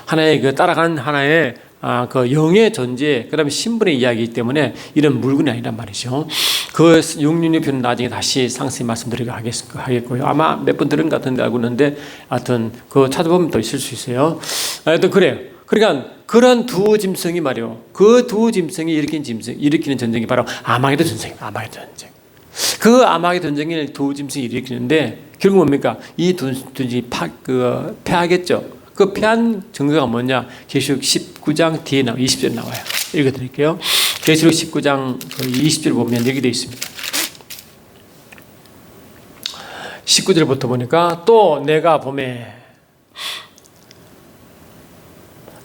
Speaker 1: 하나의 그 따라가는 하나의 그 영의 존재, 그 다음에 신분의 이야기이기 때문에 이런 물건이 아니란 말이죠. 그 666표는 나중에 다시 상세히 말씀드리고 하겠고요. 아마 몇 번 들은 것 같은데 알고 있는데, 하여튼 그 찾아보면 또 있을 수 있어요. 하여튼 그래요. 그러니까 그런 두 짐승이 말이요. 그 두 짐승이 일으키는 전쟁이 바로 아마게돈 전쟁입니다. 아마게돈 전쟁. 그 아마게돈 전쟁을 두 짐승이 일으키는데 결국 뭡니까? 이 두 짐승이 패하겠죠. 그 패한 증거가 뭐냐? 계시록 19장 뒤에 20절 나와요. 읽어드릴게요. 계시록 19장 20절 보면 여기 되어 있습니다. 19절부터 보니까 또 내가 보매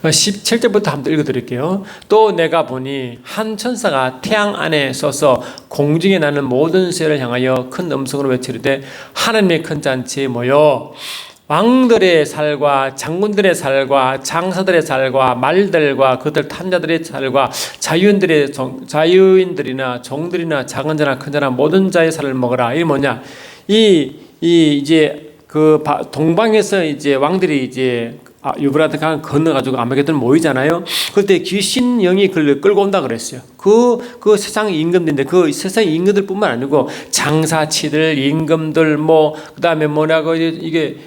Speaker 1: 17절부터 한번 읽어드릴게요. 또 내가 보니 한 천사가 태양 안에 서서 공중에 나는 모든 새를 향하여 큰 음성으로 외치르되 하나님의 큰 잔치에 모여 왕들의 살과 장군들의 살과 장사들의 살과 말들과 그들 탄자들의 살과 자유인들이나 종들이나 작은 자나 큰 자나 모든 자의 살을 먹어라. 이게 뭐냐? 이제 그 동방에서 이제 왕들이 이제 유브라데 강을 건너가지고 아마게돈 모이잖아요. 그때 귀신 영이 그를 끌고 온다 그랬어요. 그 세상 임금들인데 그 세상 임금들뿐만 아니고 장사치들, 임금들, 그다음에 뭐라고 이게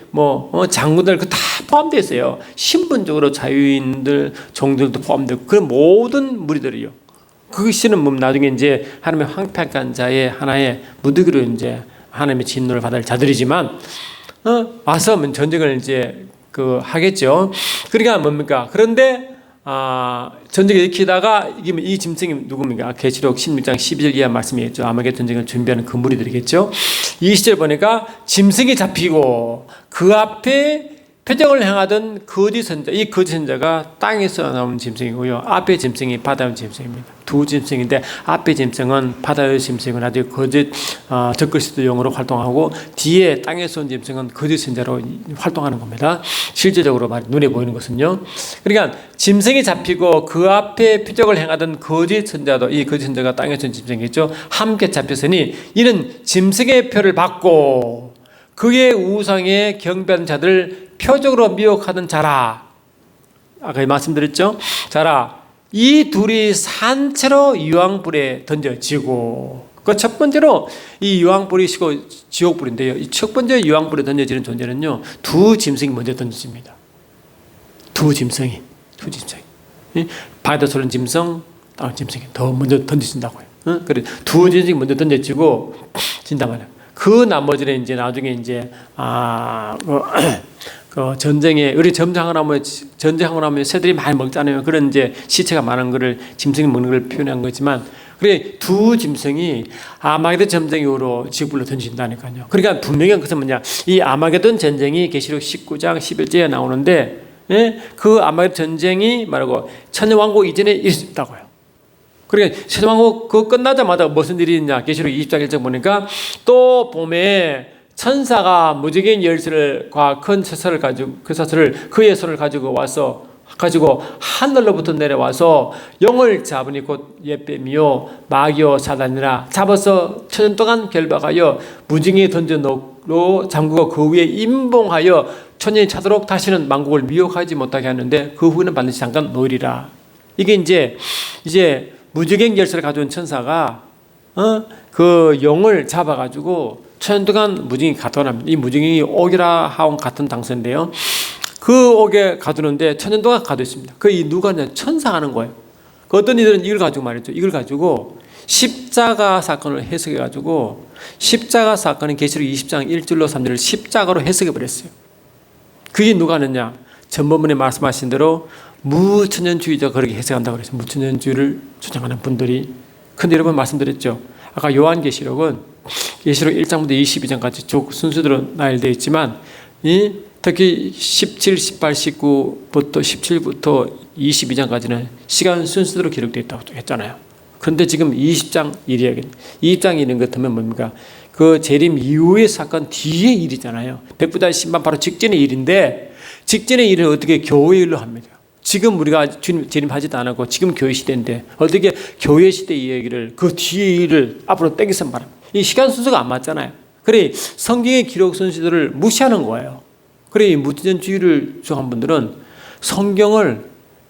Speaker 1: 장군들 그 다 포함되어 있어요. 신분적으로 자유인들, 종들도 포함되고 그런 모든 무리들이요. 그것이는 나중에 이제 하나님의 황폐한 자의 하나의 무더기로 이제 하나님의 진노를 받을 자들이지만 와서 전쟁을 이제 하겠죠. 그러니까 뭡니까? 그런데 전쟁을 일으키다가 이 짐승이 누굽니까? 계시록 16장 12절 이하 말씀이겠죠. 아마겟돈 전쟁을 준비하는 그 무리들이겠죠. 20절 보니까 짐승이 잡히고 그 앞에 표적을 행하던 거짓 선자, 이 거짓 선자가 땅에서 나온 짐승이고요. 앞에 짐승이 바다의 짐승입니다. 두 짐승인데 앞에 짐승은 바다의 짐승이고 나중에 거짓 적그리스도 용으로 활동하고 뒤에 땅에서 온 짐승은 거짓 선자로 활동하는 겁니다. 실제적으로 눈에 보이는 것은요. 그러니까 짐승이 잡히고 그 앞에 표적을 행하던 거짓 선자도 이 거짓 선자가 땅에서 온 짐승이겠죠. 함께 잡혔으니 이는 짐승의 표를 받고 그의 우상에 경배하는 자들을 표적으로 미혹하는 자라. 아까 말씀드렸죠? 자라. 이 둘이 산채로 유황불에 던져지고 그 첫 번째로 이 유황불이시고 지옥불인데요. 이 첫 번째 유황불에 던져지는 존재는요. 두 짐승이 먼저 던져집니다. 두 짐승이. 바다 소른 짐승, 다른 짐승이 더 먼저 던져진다고요. 그래 두 짐승이 먼저 던져지고 진단 말이에요. 그 나머지는 이제 나중에 이제 전쟁에 우리 전쟁하고 나면 새들이 많이 먹잖아요. 그런 이제 시체가 많은 거를 짐승이 먹는 걸 표현한 거지만 그래 두 짐승이 아마게돈 전쟁 이후로 지옥불로 던진다니까요. 그러니까 분명한 것은 뭐냐? 이 아마게돈 전쟁이 계시록 19장 11절에 나오는데 그 아마게돈 전쟁이 말하고 천년왕국 이전에 있었다고요. 그러니까 세상왕국 그 끝나자마자 무슨 일이 있냐? 계시록 20장 1절 보니까 또 봄에 천사가 무지개인 열쇠를과 큰 사슬을 가지고 그의 손을 가지고 하늘로부터 내려와서 영을 잡으니 곧 옛뱀이요 마귀요 사단이라 잡아서 천년 동안 결박하여 무지개에 던져 놓고 잠그고 그 위에 임봉하여 천년이 차도록 다시는 만국을 미혹하지 못하게 하는데 그 후에는 반드시 잠깐 놓으리라. 이게 이제 무지개 열쇠를 가져온 천사가 그 영을 잡아가지고 천년 동안 무지개 가둬납니다. 이 무지개이 옥이라 하온 같은 당선인데요. 그 옥에 가두는데 천년 동안 가두었습니다. 그 누가 천사가 하는 거예요. 그 어떤 이들은 이걸 가지고 말이죠. 이걸 가지고 십자가 사건을 해석해가지고 십자가 사건은 계시록 20장 1절로 3절을 십자가로 해석해버렸어요. 그게 누가 하느냐? 전번분에 말씀하신 대로 무천년주의자 그렇게 해석한다고 그랬어요. 무천년주의를 주장하는 분들이. 근데 여러분 말씀드렸죠. 아까 요한계시록은 계시록 1장부터 22장까지 쭉 순서대로 나열되어 있지만 특히 17, 18, 19부터 17부터 22장까지는 시간 순서대로 기록되어 있다고 했잖아요. 그런데 지금 20장 1이에요. 20장 1인 것 같으면 뭡니까? 그 재림 이후의 사건 뒤의 일이잖아요. 백부자 신방 바로 직전의 일인데 직전의 일을 어떻게 교회 일로 합니다. 지금 우리가 주님 재림하지도 않았고 지금 교회 시대인데 어떻게 교회 시대 이야기를 그 뒤의 일을 앞으로 땡겨서 말합니다. 이 시간 순서가 안 맞잖아요. 그래 성경의 기록 순서들을 무시하는 거예요. 그래 이 무천년주의를 주장한 분들은 성경을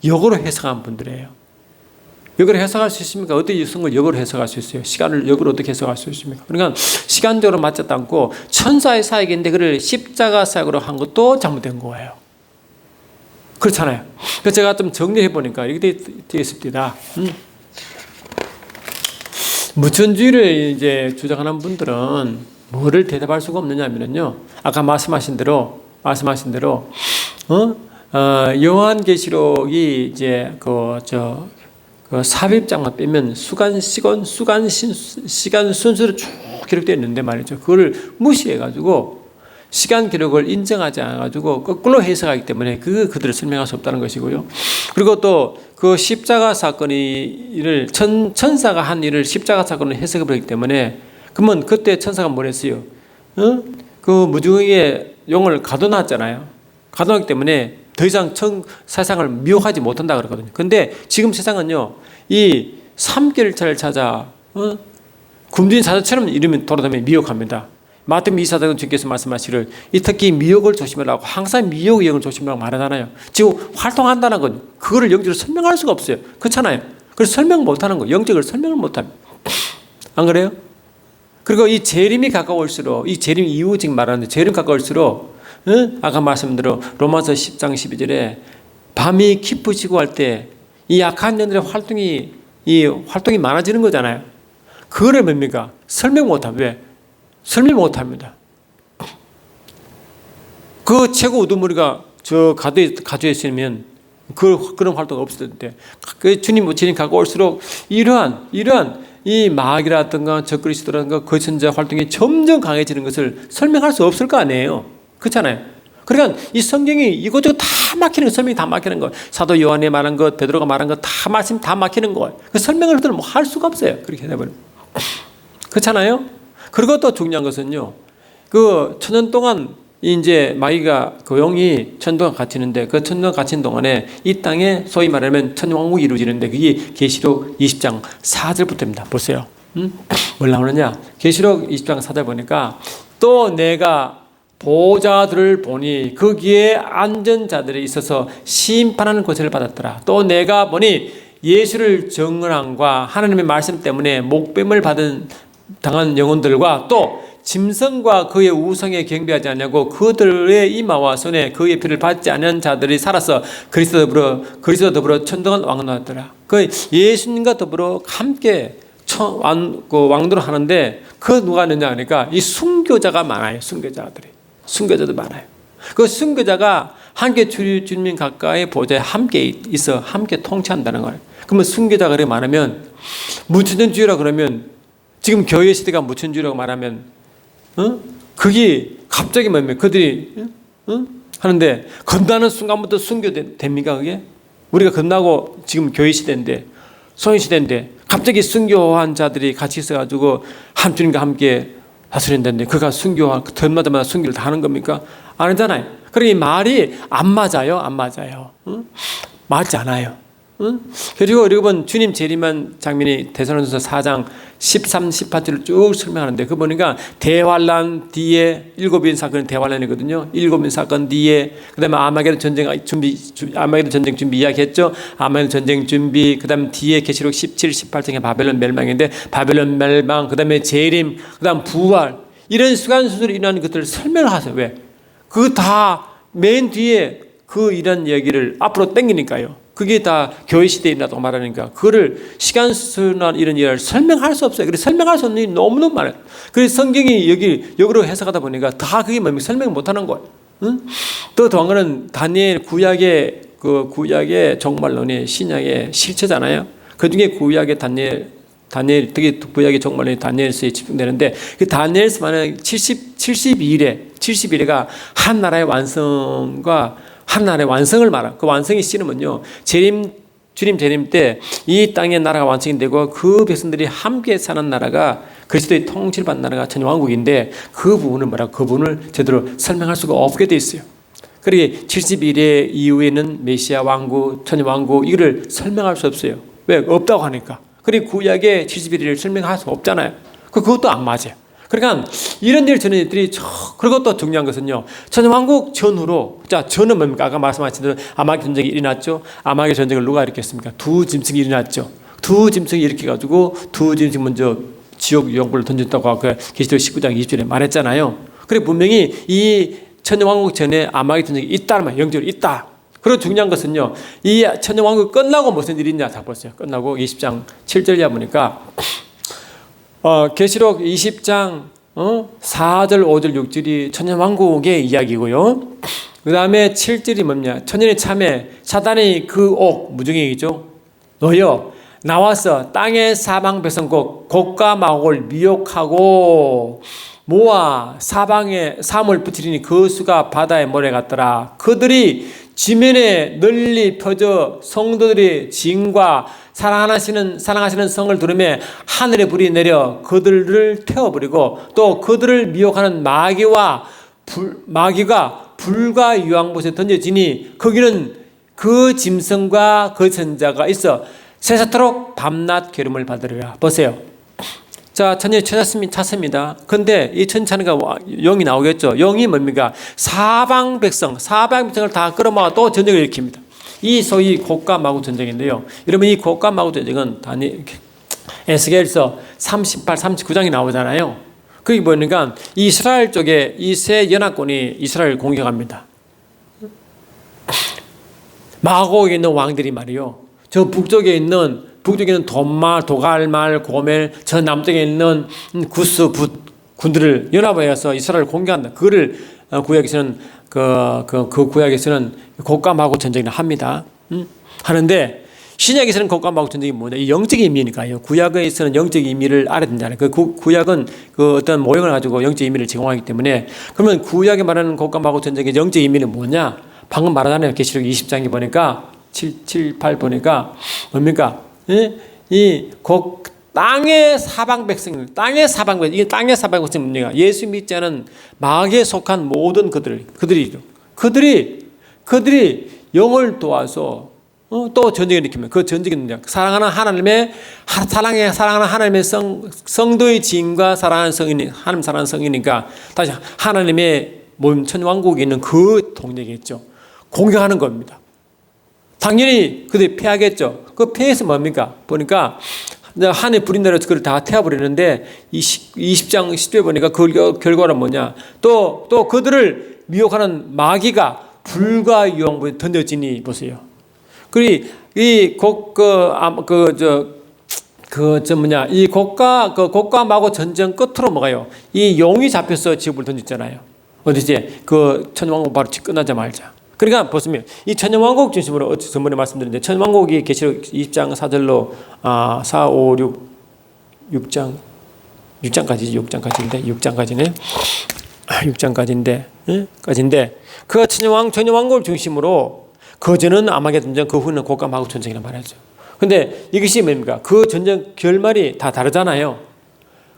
Speaker 1: 역으로 해석한 분들이에요. 역으로 해석할 수 있습니까? 어떻게 성경을 역으로 해석할 수 있어요? 시간을 역으로 어떻게 해석할 수 있습니까? 그러니까 시간적으로 맞지 않고 천사의 사역인데 그를 십자가 사역으로 한 것도 잘못된 거예요. 그렇잖아요. 그래서 제가 좀 정리해 보니까 이렇게 되겠습니다. 무천주의를 이제 주장하는 분들은 뭐를 대답할 수가 없느냐면요. 아까 말씀하신 대로 요한계시록이 이제 그 삽입장만 빼면 시간 순서로 쭉 기록되어 있는데 말이죠. 그거를 무시해가지고 시간 기록을 인정하지 않아가지고 거꾸로 해석하기 때문에 그들을 설명할 수 없다는 것이고요. 그리고 또 그 십자가 사건을 천사가 한 일을 십자가 사건을 해석해 버리기 때문에 그러면 그때 천사가 뭘 했어요? 그 무중의 용을 가둬놨잖아요. 가둬놨기 때문에 더 이상 세상을 미혹하지 못한다 그러거든요. 근데 지금 세상은요, 이 삼길차를 찾아 굶주린 사자처럼 이러면 돌아다니면 미혹합니다. 마태복음 24장 주께서 말씀하시기를 특히 미혹을 조심하라고, 항상 미혹의 영을 조심하라고 말하잖아요. 지금 활동한다는 건 그거를 영적으로 설명할 수가 없어요. 그렇잖아요. 그래서 설명 못하는 거, 영적으로 설명을 못합니다. 안 그래요? 그리고 이 재림이 가까울수록, 이 재림 이후 지금 말하는데 재림 가까울수록 아까 말씀대로 로마서 10장 12절에 밤이 깊어지고 할 때 이 약한 년들의 활동이 많아지는 거잖아요. 그거를 뭡니까? 설명 못합니다. 왜? 설명 못합니다. 그 최고 우두머리가 저 가두에 있으면 그런 활동 없을 텐데, 그 주님 가까울수록 이러한 이 마귀라든가 적그리스도라든가 거천자 활동이 점점 강해지는 것을 설명할 수 없을 거 아니에요. 그렇잖아요. 그러니까 이 성경이 이것저것 다 막히는 거, 설명이 다 막히는 거, 사도 요한이 말한 것, 베드로가 말한 것, 다 말씀 다 막히는 거. 그 설명을 뭐 할 수가 없어요. 그렇게 해버려. 그렇잖아요. 그리고 또 중요한 것은요, 그 천년 동안 이제 마귀가 그 영이 천년 동안 갇히는데, 그 천년 동안 갇힌 동안에 이 땅에 소위 말하면 천년왕국이 이루어지는데, 그게 계시록 20장 4절부터입니다. 보세요. 뭘 나오느냐? 계시록 20장 4절 보니까 또 내가 보좌들을 보니 거기에 앉은 자들이 있어서 심판하는 권세를 받았더라. 또 내가 보니 예수를 증언함과 하나님의 말씀 때문에 목뱀을 당한 영혼들과 또 짐승과 그의 우상에 경배하지 않냐고 그들의 이마와 손에 그의 피를 받지 않은 자들이 살아서 그리스도 더불어 천동안 왕노하더라. 그 예수님과 더불어 함께 왕도를 하는데 그 누가 있느냐 하니까 이 순교자가 많아요. 순교자도 많아요. 그 순교자가 함께 주님 가까이 보좌에 함께 있어 함께 통치한다는 거예요. 그러면 순교자가 그렇게 많으면, 무천주의라 그러면 지금 교회 시대가 무천주의라고 말하면 그게 갑자기 뭡니까? 그들이 하는데 건너는 순간부터 순교됩니까? 그게? 우리가 건너고 지금 교회 시대인데, 소위 시대인데 갑자기 순교한 자들이 같이 있어가지고 주님과 함께 다스린다는데 그가 순교한 덤마다 순교를 다 하는 겁니까? 아니잖아요. 그러니 말이 안 맞아요. 맞지 않아요. 그리고 여러분, 주님 재림한 장면이 데살로니가서 4장 13, 18절을 쭉 설명하는데, 그 보니까 대환란 뒤에 7인 사건은 대환란이거든요. 7인 사건 뒤에 그다음에 아마게돈 전쟁 준비 이야기했죠. 아마게돈 전쟁 준비, 그다음 뒤에 계시록 17, 18장에 바벨론 멸망인데 바벨론 멸망, 그다음에 재림, 그다음 부활, 이런 시간 순서로 일어나는 것들을 설명을 하세요. 왜? 그 다 맨 뒤에 그 이런 얘기를 앞으로 당기니까요. 그게 다 교회 시대에 일어났다고 말하니까 그거를 시간 순환 이런 일을 설명할 수 없어요. 그래서 설명할 수 없는 일이 너무너무 많아요. 그래서 성경이 여기로 해석하다 보니까 다 그게 뭡니까? 설명 못하는 거예요. 또 더 한 거는 다니엘 구약의 종말론이 신약의 실체잖아요. 그 중에 구약의 다니엘 특히 구약의 종말론이 다니엘서에 집중되는데, 그 다니엘서만은 70일에가 한 나라의 완성과 하나님의 완성을 말하고, 그 완성이 씨름은요, 주님 재림 때 이 땅의 나라가 완성이 되고 그 백성들이 함께 사는 나라가 그리스도의 통치를 받는 나라가 천년왕국인데, 그 부분을 제대로 설명할 수가 없게 돼 있어요. 그러기 70일의 이후에는 메시아 왕국, 천년왕국, 이거를 설명할 수 없어요. 왜? 없다고 하니까. 그리고 구약의 71일을 설명할 수 없잖아요. 그것도 안 맞아요. 그러니까 이런 일을 저는 애들이 그리고 또 중요한 것은요, 천년왕국 전후로, 전은 뭡니까? 아까 말씀하신 대로 아마겟돈 전쟁이 일어났죠. 아마겟돈 전쟁을 누가 일으켰습니까? 두 짐승이 일어났죠. 두 짐승이 일으켜가지고 두 짐승 먼저 지옥 용불을 던졌다고 아까 계시록 19장 20절에 말했잖아요. 그래 분명히 이 천년왕국 전에 아마겟돈 전쟁이 있다는 말, 영적으로 있다. 그리고 중요한 것은요, 이 천년왕국이 끝나고 무슨 일이 있냐, 자 보세요. 끝나고 20장 7절에 보니까 계시록 20장 4절, 5절, 6절이 천년왕국의 이야기고요. 그 다음에 7절이 뭐냐, 천년의 참에 사단이 그 무중행이죠. 너여 나와서 땅의 사방 백성국 곡과 마곡을 미혹하고 모아 사방에 사물 붙이리니 그 수가 바다의 모래 같더라. 그들이 지면에 널리 펴져 성도들의 진과 사랑하시는 성을 들으며 하늘의 불이 내려 그들을 태워버리고 또 그들을 미혹하는 마귀가 불과 유황못에 던져지니 거기는 그 짐승과 그 전자가 있어 세세토록 밤낮 괴로움을 받으리라. 보세요. 자, 천년이 찾습니다. 근데 이 천천히가 영이 나오겠죠. 영이 뭡니까? 사방 백성을 다 끌어모아 또 전쟁을 일으킵니다. 이 소위 곡과 마곡 전쟁인데요. 여러분, 이 곡과 마곡 전쟁은 에스겔서 38, 39장이 나오잖아요. 거기 보니까 이스라엘 쪽에 이 세 연합군이 이스라엘을 공격합니다. 마곡에 있는 왕들이 말이요, 저 북쪽에 있는 돈말, 도갈말, 고멜, 저 남쪽에 있는 구스, 군들을 연합하여서 이스라엘을 공격한다. 그거를 구약에서는 그 구약에서는 곡과 마곡 전쟁을 합니다. 하는데 신약에서는 곡과 마곡 전쟁이 뭐냐? 이 영적인 의미니까요. 구약에서는 영적인 의미를 알아야 된잖아요. 그 구약은 그 어떤 모형을 가지고 영적인 의미를 제공하기 때문에, 그러면 구약에 말하는 곡과 마곡 전쟁의 영적인 의미는 뭐냐? 방금 말하잖아요. 계시록 20장에 보니까 7, 8 보니까 뭡니까? 땅의 사방 백성, 이게 땅의 사방 백성이 뭡니까? 예수 믿지 않은 마귀에 속한 모든 그들이죠. 그들이 영을 도와서 또 전쟁을 일으키면 그 전쟁이 뭐냐? 사랑하는 하나님의 성도의 지인과 하나님 사랑하는 성이니까 다시 하나님의 몸 천왕국에 있는 그 동력이겠죠. 공격하는 겁니다. 당연히 그들이 패하겠죠. 그 패해서 뭡니까? 보니까 하늘에 불이 내려서 그걸 다 태워버리는데 20장 10절 보니까 그 결과는 뭐냐? 또 그들을 미혹하는 마귀가 불과 유황불에 던져지니 보세요. 그리고 이 곡과 마곡 전쟁 끝으로 뭐가요? 이 용이 잡혀서 지옥을 던졌잖아요. 어디지? 그 천년왕국 바로 끝나자마자. 그러니까 보시면 이 천년왕국 중심으로 전번에 말씀드렸는데, 천년왕국이 계시록 20장 4절로 4, 5, 6장까지인데 그 천년왕국을 중심으로 거저는 아마겟돈 전쟁, 그 후는 곡과 마곡 전쟁이라 말하죠. 근데 이것이 뭡니까? 그 전쟁 결말이 다 다르잖아요.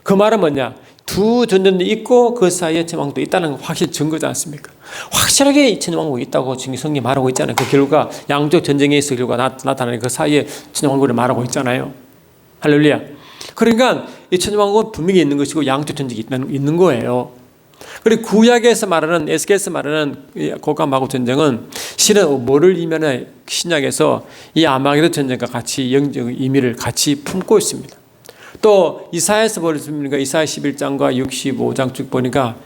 Speaker 1: 그 말은 뭐냐? 두 전쟁도 있고 그 사이에 천년왕국도 있다는 확실히 증거지 않습니까? 확실하게 천년왕국이 있다고 성경이 말하고 있잖아요. 그 결과 양쪽 전쟁에서 결과 나타나는 그 사이에 천년왕국을 말하고 있잖아요. 할렐루야. 그러니까 이 천년왕국은 분명히 있는 것이고 양쪽 전쟁이 있는 거예요. 그리고 구약에서 말하는, 에스겔에서 말하는 곡과 마곡 전쟁은 실은 뭐를 의미하냐? 신약에서 이 아마겟돈 전쟁과 같이 영적 의미를 같이 품고 있습니다. 또 이사야에서 보니까 이사야 11장과 65장 쭉 보니까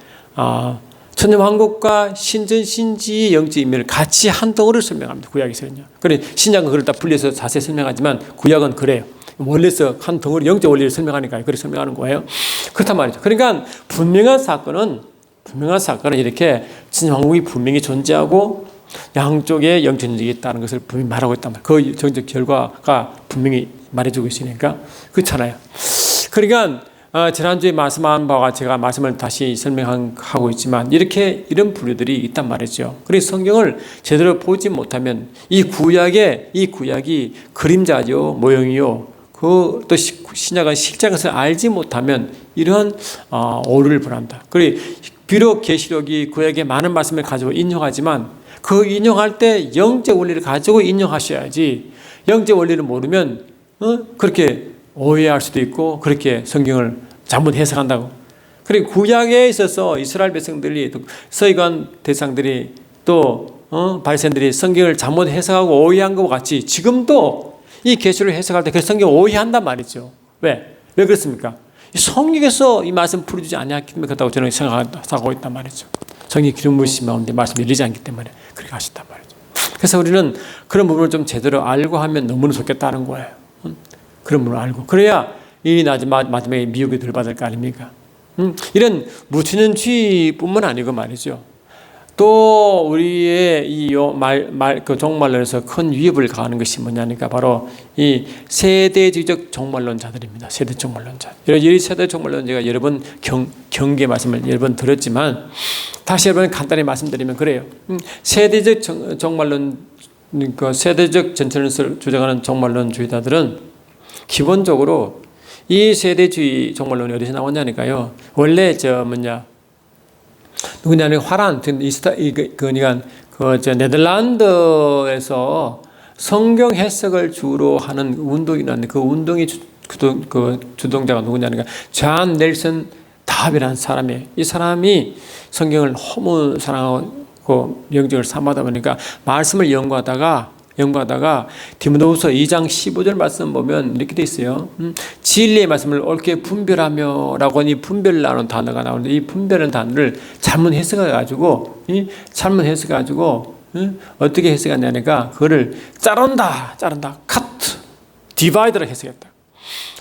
Speaker 1: 천년왕국과 신지의 영적 의미를 같이 한 덩어리를 설명합니다. 구약에서는요. 그래 신약은 그걸 다 분리해서 자세히 설명하지만 구약은 그래요. 원래서 한 덩어리 영적 원리를 설명하니까 그렇게 설명하는 거예요. 그렇단 말이죠. 그러니까 분명한 사건은 이렇게 천년왕국이 분명히 존재하고 양쪽에 영적 전쟁이 있다는 것을 분명히 말하고 있단 말이에요. 그 정적 결과가 분명히 말해주고 있으니까 그렇잖아요. 그러니까 지난주에 말씀한 바와 제가 말씀을 다시 설명하고 있지만 이런 분류들이 있단 말이죠. 그래서 성경을 제대로 보지 못하면 이 구약이 그림자죠, 모형이요. 또 신약은 실제 것을 알지 못하면 이런 오류를 범한다. 그리고 비록 계시록이 구약의 많은 말씀을 가지고 인용하지만 그 인용할 때 영적 원리를 가지고 인용하셔야지, 영적 원리를 모르면 그렇게 오해할 수도 있고 그렇게 성경을 잘못 해석한다고. 그리고 구약에 있어서 이스라엘 백성들이, 서기관 대상들이 또 바리새인들이 성경을 잘못 해석하고 오해한 것과 같이 지금도 이 계시를 해석할 때 그 성경 오해한단 말이죠. 왜 그렇습니까? 성경에서 이 말씀 풀어주지 않았기 때문에 그렇다고 저는 생각하고 있단 말이죠. 성경이 기름 부으심 가운데 말씀이 이르지 않기 때문에 그렇게 하셨단 말이죠. 그래서 우리는 그런 부분을 좀 제대로 알고 하면 너무나 좋겠다는 거예요. 그런 부분을 알고. 그래야 이 마지막에 미혹이 덜 받을 거 아닙니까? 이런 무천년주의뿐만 아니고 말이죠. 또 우리의 그 종말론에서 큰 위협을 가하는 것이 뭐냐니까 바로 이 세대주의적 종말론자들입니다. 세대 종말론자. 이 세대 종말론 제가 여러 번 경계 말씀을 여러 번 들었지만 다시 여러분 간단히 말씀드리면 그래요. 세대적 종말론, 그 세대적 전천을 주장하는 종말론주의자들은 기본적으로 이 세대주의 종말론이 어디서 나왔냐니까요. 원래 누구냐면 화란 네덜란드에서 성경 해석을 주로 하는 운동이 나는데 그 운동의 주동자가 누구냐니까 존 넬슨 다비라는 사람이에요. 이 사람이 성경을 너무 사랑하고 영적을 삼아다 보니까 말씀을 연구하다가 디모데후서 2장 15절 말씀 보면 이렇게 돼 있어요. 진리의 말씀을 옳게 분별하며 라고 이 분별이라는 단어가 나오는데 이 분별은 단어를 잘못 해석해가지고 어떻게 해석하냐니까 그거를 자른다 카트 디바이드로 해석했다.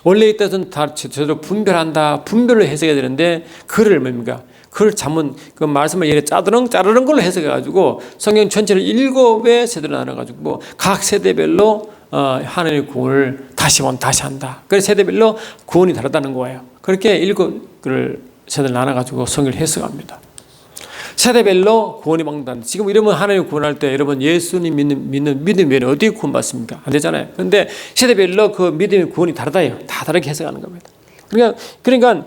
Speaker 1: 원래 이 뜻은 다 제대로 분별로 해석해야 되는데 그를 뭡니까? 그걸 잘못 그 말씀을 예를 자르는 걸로 해석해가지고 성경 전체를 7의 세대로 나눠가지고 각 세대별로 하나님의 구원을 다시 한다. 그래서 세대별로 구원이 다르다는 거예요. 그렇게 7을 세대를 나눠가지고 성경을 해석합니다. 세대별로 구원이 막는다. 지금 이러면 하나님 구원할 때 여러분 예수님 믿는 믿음이 어떻게 구원받습니까? 안 되잖아요. 그런데 세대별로 그 믿음의 구원이 다르다요. 다 다르게 해석하는 겁니다. 그러니까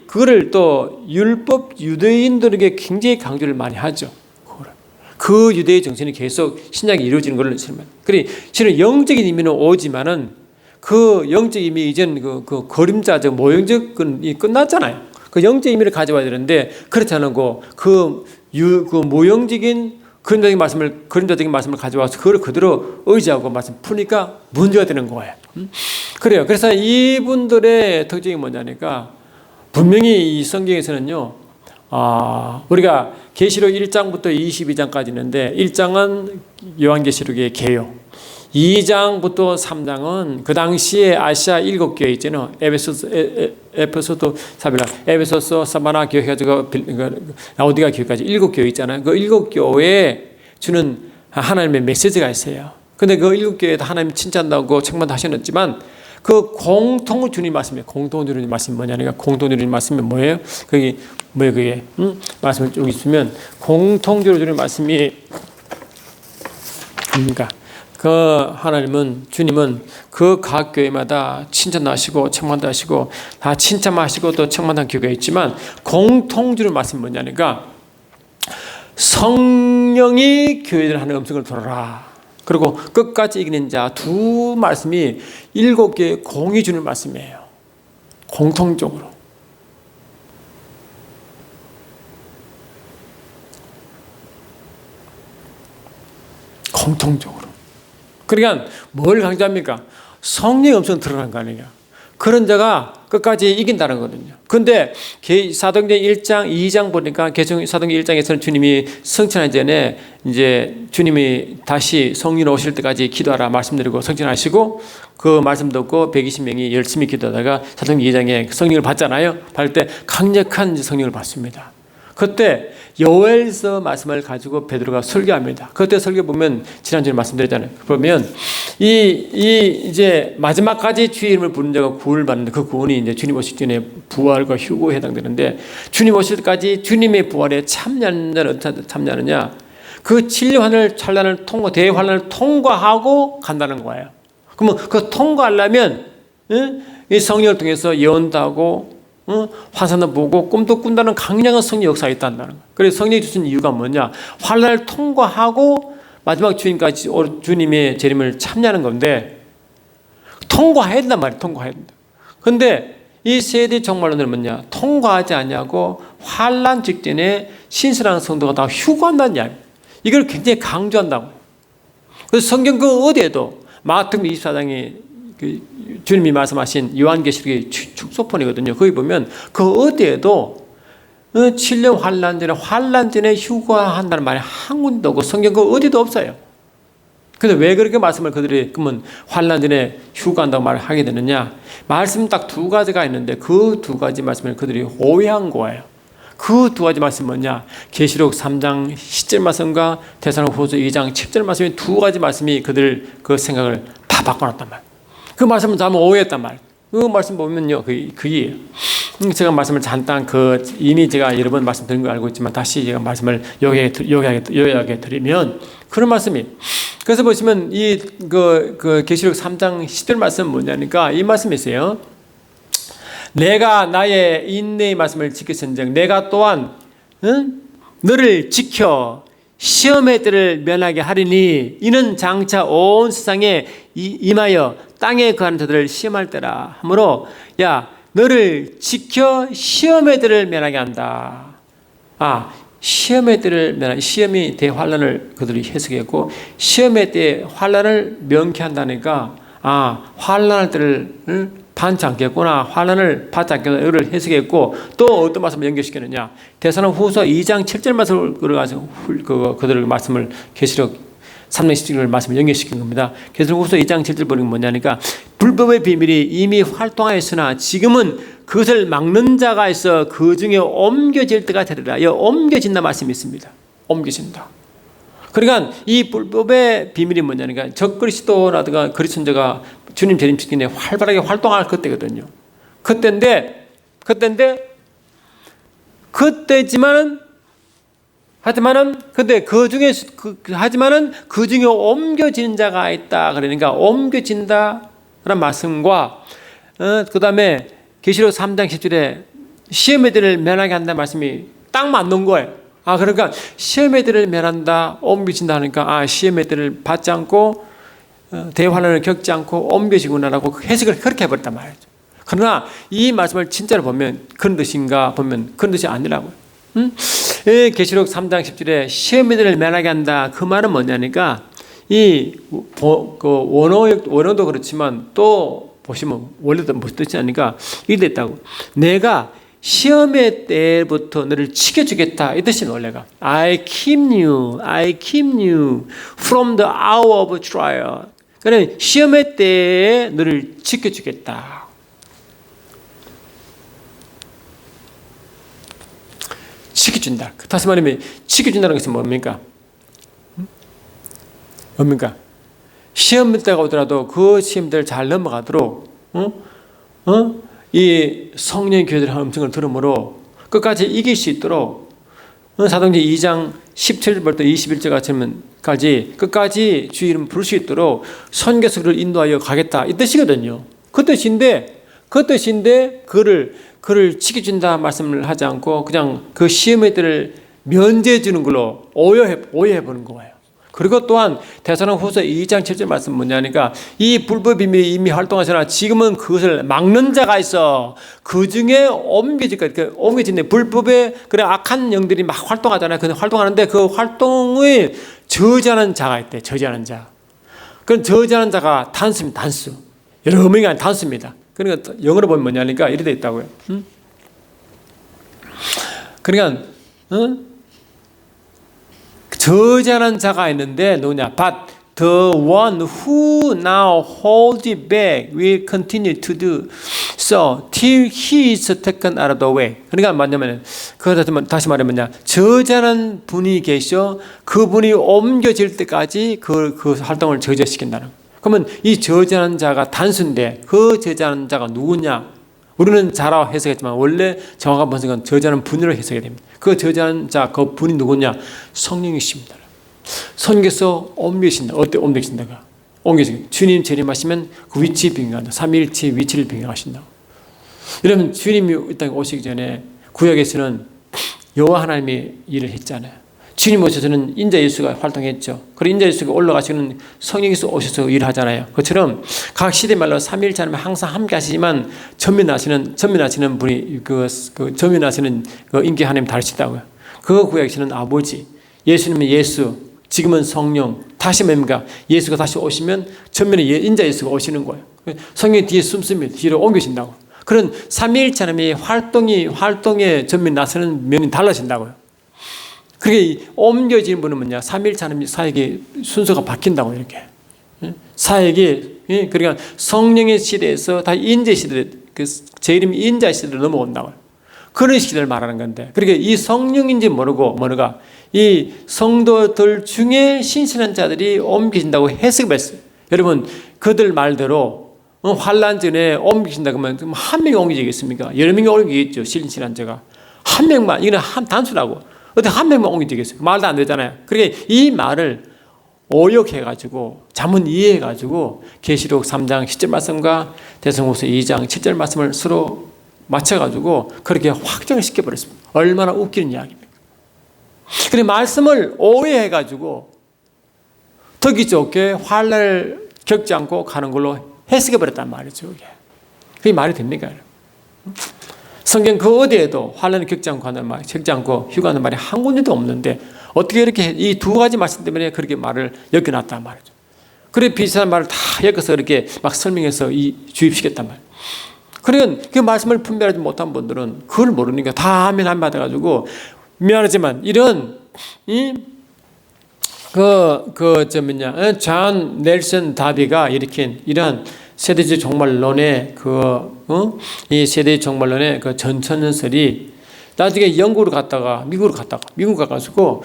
Speaker 1: 그거를 또 율법 유대인들에게 굉장히 강조를 많이 하죠. 그 유대의 정신이 계속 신약이 이루어지는 걸로 설명. 그래 실은 영적인 의미는 오지만은 그 영적 의미 이전 그 그림자적 모형적이 끝났잖아요. 그 영적 의미를 가져와야 되는데 그렇지 않고 그 모형적인 그림자적인 말씀을 가져와서 그걸 그대로 의지하고 말씀 푸니까 문제가 되는 거예요. 그래요. 그래서 이분들의 특징이 뭐냐니까 분명히 이 성경에서는요, 우리가 계시록 1장부터 22장까지 있는데 1장은 요한계시록의 개요. 2장부터 3장은 그 당시에 아시아 7교회 있잖아요. 에베소도 사빌라, 에베소서, 사바나 교회 가지고 라오디가 교회까지 7교회 있잖아요. 그 7교회에 주는 하나님의 메시지가 있어요. 근데 그 7교회에도 하나님 칭찬하고 책만 하셨지만 그 공통의 주님 말씀이에요. 공통의 주님 말씀이 뭐냐니까 공통의 주님 말씀이 뭐예요? 그게 말씀을 쭉 있으면 공통적으로 주님 말씀이 그러니까 그 하나님은 주님은 그 각 교회마다 칭찬하시고 책망하시고 다 칭찬하시고 또 책망한 교회가 있지만 공통적으로 말씀이 뭐냐니까 성령이 교회를 하는 음성을 들어라. 그리고 끝까지 이기는 자 두 말씀이 7개의 공이 주는 말씀이에요. 공통적으로. 그러니까 뭘 강조합니까? 성령의 음성 들어간 거 아니에요. 그런 자가 끝까지 이긴다는 거거든요. 근데 사도행전 1장, 2장 보니까 사도행전 1장에서는 주님이 성천하기 전에 이제 주님이 다시 성령 오실 때까지 기도하라 말씀드리고 성천하시고 그 말씀 듣고 120명이 열심히 기도하다가 사도행전 2장에 성령을 받잖아요. 받을 때 강력한 성령을 받습니다. 그때 요엘서 말씀을 가지고 베드로가 설교합니다. 그때 설교 보면 지난주에 말씀드렸잖아요. 그러면 이제 마지막까지 주의 이름을 부르는 자가 구원을 받는데 그 구원이 이제 주님 오실 전에 부활과 휴거에 해당되는데 주님 오실 때까지 주님의 부활에 참여하는 자는 어떻게 참여하느냐? 그 진리환을 찬란을 대환란을 통과하고 간다는 거예요. 그러면 그 통과하려면 이 성령을 통해서 예언도 하고 환상도 보고 꿈도 꾼다는 강력한 성령 역사가 있다는 거예요. 그래서 성령이 주신 이유가 뭐냐? 환난을 통과하고 마지막 주님까지 주님의 재림을 참여하는 건데 통과해야 된단 말이에요. 통과해야 된다. 그런데 이 세대 종말론은 뭐냐? 통과하지 않냐고 환난 직전에 신실한 성도가 다 휴거한다는 이야기. 이걸 굉장히 강조한다고. 그래서 성경 그 어디에도 마태복음 24장에 주님이 말씀하신 요한계시록의 축소폰이거든요. 거기 보면 그 어디에도 7년 환란 전에 휴거한다는 말이 한 군데도 없고 성경 그 어디도 없어요. 근데 왜 그렇게 말씀을 그들이 그러면 환난 전에 휴가한다고 말을 하게 되느냐? 말씀 딱 두 가지가 있는데 그 두 가지 말씀을 그들이 오해한 거예요. 그 두 가지 말씀은 뭐냐? 계시록 3장 10절 말씀과 데살로니가후서 2장 10절 말씀이 두 가지 말씀이 그들 그 생각을 다 바꿔놨단 말이에요. 그 말씀은 잘못 오해했단 말이에요. 그 말씀 보면요, 그게 제가 말씀을 잠깐 이미 제가 여러 번 말씀드린 걸 알고 있지만 다시 제가 말씀을 요약해 드리면 그런 말씀이. 그래서 보시면 계시록 3장 10절 말씀 뭐냐니까 이 말씀이 있어요. 내가 나의 인내의 말씀을 지켰은즉 내가 또한 너를 지켜 시험의 때를 면하게 하리니 이는 장차 온 세상에 임하여 땅에 거하는 자들을 시험할 때라 하므로 야 너를 지켜 시험의 때를 면하게 한다. 시험의 때를 면하게, 시험이 대환란을 그들이 해석했고 시험의 때 환란을 명쾌한다니까 환란할 때를 반치 않겠구나, 환란을 받지 않겠구나 이걸 해석했고 또 어떤 말씀을 연결시키느냐? 데살로니가후서 2장 7절 말씀을 가지고 그들의 말씀을 계시록 3장 10절 말씀을 연결시킨 겁니다. 데살로니가후서 2장 7절 보니까 뭐냐니까 불법의 비밀이 이미 활동하였으나 지금은 그것을 막는 자가 있어 그 중에 옮겨질 때가 되리라. 이 옮겨진다 말씀이 있습니다. 옮겨진다. 그러니까 이 불법의 비밀이 뭐냐니까 적그리스도라든가 그리스도인자가 주님 재림 직전에 활발하게 활동할 그때거든요. 그때지만은 그 중에 옮겨지는 자가 있다. 그러니까 옮겨진다라는 말씀과 그 다음에 계시록 3장 10절에 시험의 때를 면하게 한다는 말씀이 딱 맞는 거예요. 그러니까 시험의 때를 면한다, 옮겨진다 하니까 시험의 때를 받지 않고 대환란을 겪지 않고 옮겨지구나라고 해석을 그렇게 해버렸단 말이죠. 그러나 이 말씀을 진짜로 보면 그런 뜻인가 보면 그런 뜻이 아니라고요. 계시록 3장 10절에 시험의 때를 면하게 한다. 그 말은 뭐냐니까 이 원어도 그렇지만 또 보시면 원래도 무슨 뜻이 아니까 이렇게 됐다고. 내가 시험의 때부터 너를 지켜주겠다 이 뜻이 원래가 I keep you from the hour of trial. 그러니까 시험의 때에 너를 지켜주겠다. 지켜준다. 다시 말하면 지켜준다는 것은 뭡니까? 시험 때가 오더라도 그 시험들을 잘 넘어가도록 이 성령의 교회들의 음성을 들으므로 끝까지 이길 수 있도록 사도행전 2장 17절부터 21절까지 끝까지 주의 이름 부를 수 있도록 선교사를 인도하여 가겠다 이 뜻이거든요. 그 뜻인데 그를 지켜준다 말씀을 하지 않고 그냥 그 시험의 때를 면제해 주는 걸로 오해해 보는 거예요. 그리고 또한 데살로니가후서 2장 7절 말씀 뭐냐니까 이 불법 비밀이 이미 활동하시나 지금은 그것을 막는 자가 있어 그 중에 옮겨진다. 불법의 그래 악한 영들이 막 활동하잖아요. 근데 활동하는데 그 활동을 저지하는 자가 있대. 저지하는 자. 그럼 저지하는 자가 단수입니다. 단수. 여러 명이 아닌 단수입니다. 그러니까 영어로 보면 뭐냐니까 이렇게 돼 있다고요. 그러니까 저지하는 자가 있는데 누구냐? But the one who now holds it back will continue to do so till he is taken out of the way. 그러니까 뭐냐면 다시 말하면 저지하는 분이 계셔 그분이 옮겨질 때까지 그 활동을 저지시킨다는. 그러면 이 저지하는 자가 단수인데 그 저지하는 자가 누구냐? 우리는 자라 해석했지만 원래 정확한 번역은 저지하는 분으로 해석해야 됩니다. 그 저지하는 자, 그 분이 누구냐? 성령이십니다. 선교서 옮기신다. 어때 옮기신다가? 옮기신다. 주님 재림하시면 그 위치 변경한다. 삼위일체 위치를 변경하신다. 여러분 주님이 이 땅에 오시기 전에 구약에서는 여호와 하나님이 일을 했잖아요. 주님 오셔서는 인자 예수가 활동했죠. 그리고 인자 예수가 올라가시는 성령께서 오셔서 일하잖아요. 그처럼 각 시대 말로 삼위일체 하나님 항상 함께 하시지만 전면하시는 분이 전면하시는 인기 하나님 다르시다고요. 그 구약에서는 아버지, 예수님은 예수, 지금은 성령, 다시 뭡니까? 예수가 다시 오시면 전면에 인자 예수가 오시는 거예요. 성령이 뒤에 숨습니다. 뒤로 옮겨진다고. 그런 삼위일체 하나님의 활동에 전면 나서는 면이 달라진다고요. 그게 옮겨지는 분은 뭐냐? 삼일체는 사역의 순서가 바뀐다고 이렇게. 사역이 그러니까 성령의 시대에서 다 인재 시대, 그 제 이름이 인자 시대로 넘어온다고. 그런 시대를 말하는 건데. 그러니까 이 성령인지 모르고 뭐가 이 성도들 중에 신실한 자들이 옮기신다고 해석을 했어요. 여러분 그들 말대로 환란 전에 옮기신다 그러면 한 명이 옮기겠습니까? 여러 명이 옮기겠죠. 신실한 자가 한 명만. 이거는 단순하고 어떻게 한 명만 옮기겠어요? 말도 안 되잖아요. 그러니까 이 말을 오역해가지고 자문 이해해가지고 계시록 3장 10절 말씀과 대성후서 2장 7절 말씀을 서로 맞춰가지고 그렇게 확정을 시켜버렸습니다. 얼마나 웃기는 이야기입니까? 그래 말씀을 오해해가지고 덕이 좋게 환난을 겪지 않고 가는 걸로 해석해버렸단 말이죠. 그게 말이 됩니까? 성경 그 어디에도 환난을 겪지 않고 하는 말, 겪지 않고 휴가하는 말이 한 군데도 없는데 어떻게 이렇게 이 두 가지 말씀 때문에 그렇게 말을 엮여놨단 말이죠. 그래 비슷한 말을 다 엮어서 이렇게 막 설명해서 주입시켰단 말이에요. 그러니까 그 말씀을 분별하지 못한 분들은 그걸 모르니까 다 아멘 안 받아가지고 미안하지만 이런 존 넬슨 다비가 일으킨 이런 세대적 종말론의 이 세대적 종말론의 그 전천연설이 나중에 영국으로 갔다가 미국 가가지고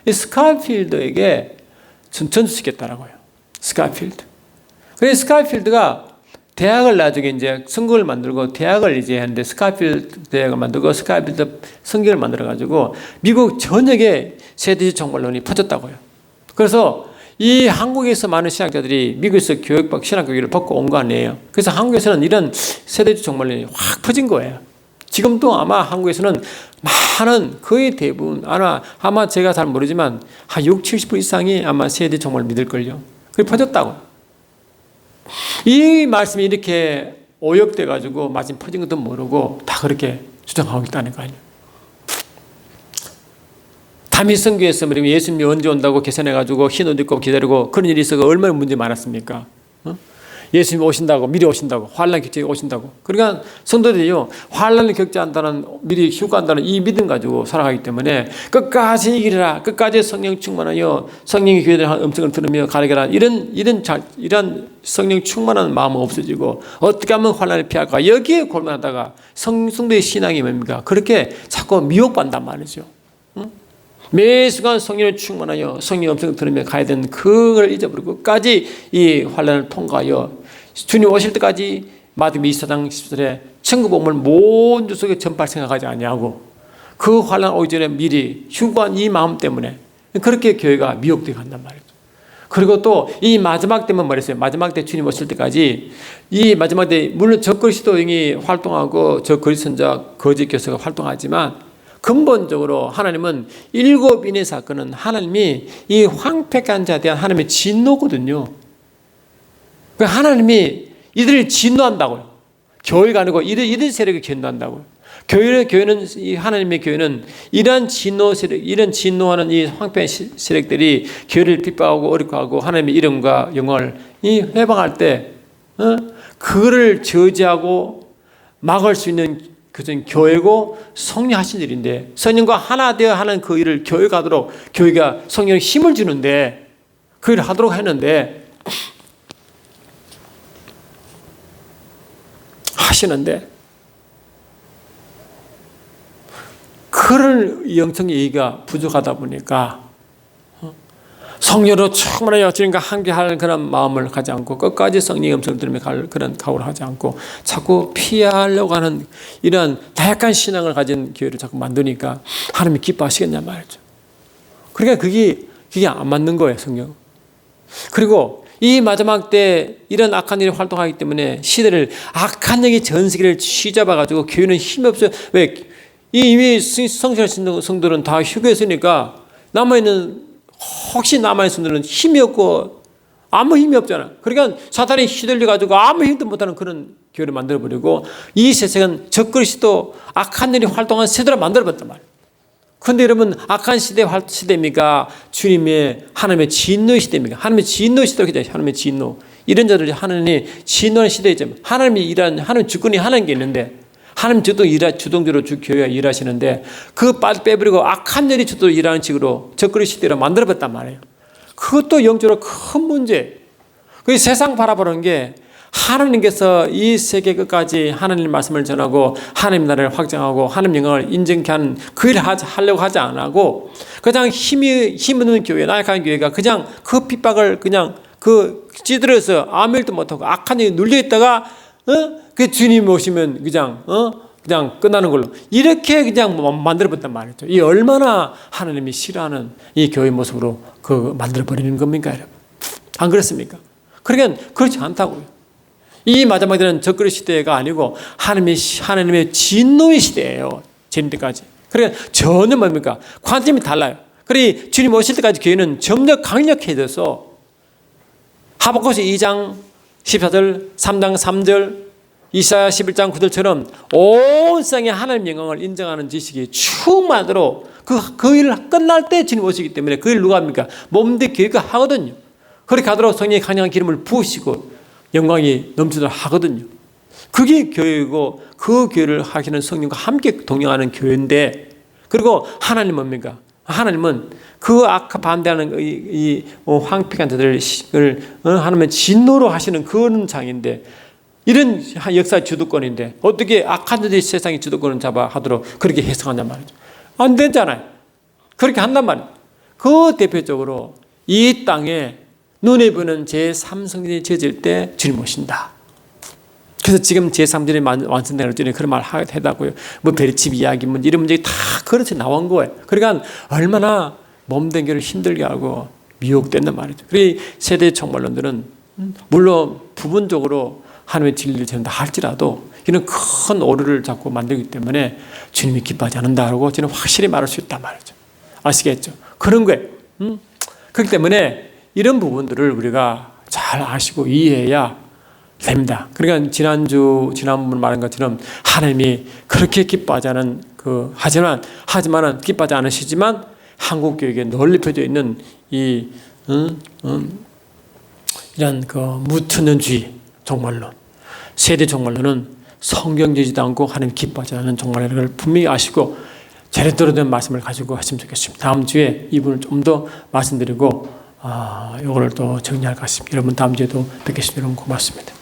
Speaker 1: 스카필드에게 전수시켰다라고요. 스카필드. 그래서 스카필드가 대학을 나중에 이제 성경을 만들고 대학을 이제 했는데 스카필드 대학을 만들고 스카필드 성경을 만들어가지고 미국 전역에 세대적 종말론이 퍼졌다고요. 그래서 이 한국에서 많은 신학자들이 미국에서 신학교육을 받고 온 거 아니에요. 그래서 한국에서는 이런 세대적 종말론이 확 퍼진 거예요. 지금도 아마 한국에서는 많은 거의 대부분 아마 제가 잘 모르지만 한 60-70% 이상이 아마 세대 종말을 믿을걸요. 그게 퍼졌다고. 이 말씀이 이렇게 오역돼 가지고 마침 퍼진 것도 모르고 다 그렇게 주장하고 있다는 거 아니에요. 다윗 선교에서 예수님이 언제 온다고 계산해가지고 흰 옷 입고 기다리고 그런 일이 있어서 얼마나 문제 많았습니까? 예수님이 오신다고 미리 오신다고 환난 겪지 오신다고. 그러니까 성도들이요 환난을 겪지 않다는 미리 휴가한다는 이 믿음 가지고 살아가기 때문에 끝까지 이기라, 끝까지 성령 충만하여 성령의 교회들 음성을 들으며 가르쳐라 이런 성령 충만한 마음은 없어지고 어떻게 하면 환난을 피할까 여기에 고민하다가 성도의 신앙이 뭡니까? 그렇게 자꾸 미혹받는단 말이죠. 매 순간 성령을 충만하여 성령의 음성을 들으며 가야 되는 그걸 잊어버리고 끝까지 이 환난을 통과하여 주님 오실 때까지 마태복음 24장 10절에 천국 복음을 모든 속에 전파할 생각하지 아니하고 그 환난 오기 전에 미리 휴거한 이 마음 때문에 그렇게 교회가 미혹되어 간단 말이죠. 그리고 또 이 마지막 때만 말했어요. 마지막 때 주님 오실 때까지 이 마지막 때 물론 적그리스도인이 활동하고 적그리스도 선자 거짓 교사가 활동하지만 근본적으로 하나님은 7인의 사건은 하나님이 이 황폐한 자에 대한 하나님의 진노거든요. 하나님이 이들을 진노한다고요. 교회가 아니고 이들 세력을 진노한다고요. 교회는 하나님의 교회는 이런 진노 세력, 이런 진노하는 이 황폐한 세력들이 교회를 핍박하고 어렵고하고 하나님의 이름과 영광을 회방할 때 그거를 저지하고 막을 수 있는 그것은 교회고 성령 하신 일인데 성령과 하나 되어 하는 그 일을 교회가 하도록 교회가 성령에 힘을 주는데 그 일을 하도록 했는데 하시는데 그런 영성의 얘기가 부족하다 보니까 성령으로 충만하여 주님과 함께할 그런 마음을 가지 않고 끝까지 성령의 음성을 들으며 갈 그런 각오를 하지 않고 자꾸 피하려고 하는 이런 다약한 신앙을 가진 교회를 자꾸 만드니까 하나님이 기뻐하시겠냐 말이죠. 그러니까 그게 안 맞는 거예요, 성령. 그리고 이 마지막 때 이런 악한 일이 활동하기 때문에 시대를 악한 영이 전 세계를 쥐잡아가지고 교회는 힘이 없어요. 왜? 이미 성실하신 성도들은 다 휴교했으니까 혹시 남아있는 분들은 힘이 없고 아무 힘이 없잖아. 그러니까 사탄이 휘둘려가지고 아무 힘도 못하는 그런 교회를 만들어버리고 이 세상은 적그리스도 악한 일이 활동한 세대로 만들어버렸단 말이에요. 그런데 여러분 악한 시대입니까? 주님의 하나님의 진노의 시대입니까? 하나님의 진노의 시대로 기자해요. 하나님의 진노. 이런 자들이 하나님이 진노하는 시대이지만 하나님이 일하는 하나님 주권이 하나님 게 있는데 하나님 주동적으로 교회가 일하시는데 그 빼버리고 악한 일이 주도로 일하는 식으로 적그리 시대로 만들어봤단 말이에요. 그것도 영적으로 큰 문제. 그 세상 바라보는 게 하나님께서 이 세계 끝까지 하나님 말씀을 전하고 하나님 나라를 확장하고 하나님 영광을 인정케 하는 그 일을 하려고 하지 않고 그냥 힘 없는 교회, 나약한 교회가 그냥 그 핍박을 그냥 그 찌들어서 아무 일도 못하고 악한 일이 눌려있다가 그 주님 오시면 그냥 끝나는 걸로 이렇게 그냥 만들어봤단 말이죠. 이 얼마나 하나님이 싫어하는 이 교회 모습으로 그 만들어버리는 겁니까, 여러분? 안 그렇습니까? 그러니까 그렇지 않다고요. 이 마지막 때는 적그리 시대가 아니고 하나님의 진노의 시대예요. 주님 때까지. 그러니까 전혀 뭡니까? 관점이 달라요. 그러니 주님 오실 때까지 교회는 점점 강력해져서 하박국서 2장 14절, 3장 3절, 이사야 11장 9절처럼 온 세상에 하나님 영광을 인정하는 지식이 충만하도록 그 일 끝날 때 주님 오시기 때문에 그 일 누가 합니까? 몸대 교회가 하거든요. 그렇게 하도록 성령의 강력한 기름을 부으시고 영광이 넘치도록 하거든요. 그게 교회이고 그 교회를 하시는 성령과 함께 동행하는 교회인데 그리고 하나님은 뭡니까? 하나님은 그 악한 반대하는 이 황폐한 자들을 하나님의 진노로 하시는 그런 장인데 이런 역사의 주도권인데 어떻게 악한 자들이 세상의 주도권을 잡아 하도록 그렇게 해석하냔 말이죠. 안 되잖아요. 그렇게 한단 말이에요. 그 대표적으로 이 땅에 눈에 보이는 제3성전이 지어질 때 주님 오신다. 그래서 지금 제3전이 완성되는 전에 그런 말 하다고요. 뭐 베리집 이야기 뭐 이런 문제가 다 그렇게 나온 거예요. 그러니까 얼마나 몸된 교를 힘들게 하고 미혹된단 말이죠. 그래서 세대 총괄론들은 물론 부분적으로 하나님의 진리를 전한다 할지라도 이런 큰 오류를 자꾸 만들기 때문에 주님이 기뻐하지 않는다고 저는 확실히 말할 수 있단 말이죠. 아시겠죠? 그런 거예요. 그렇기 때문에 이런 부분들을 우리가 잘 아시고 이해해야 됩니다. 그러니까 지난번 말한 것처럼 하나님이 그렇게 기뻐하지 않은 하지만은 기뻐하지 않으시지만 한국 교육에 널리 펴져 있는 이런 그 무천년주의 종말론, 세대 종말론은 성경지지도 않고 하나님 기뻐하지 않는 종말이라는 걸 분명히 아시고 제대로 된 말씀을 가지고 하시면 좋겠습니다. 다음 주에 이 부분을 좀 더 말씀드리고 이거를 또 정리할 것 같습니다. 여러분 다음 주에도 뵙겠습니다. 여러분 고맙습니다.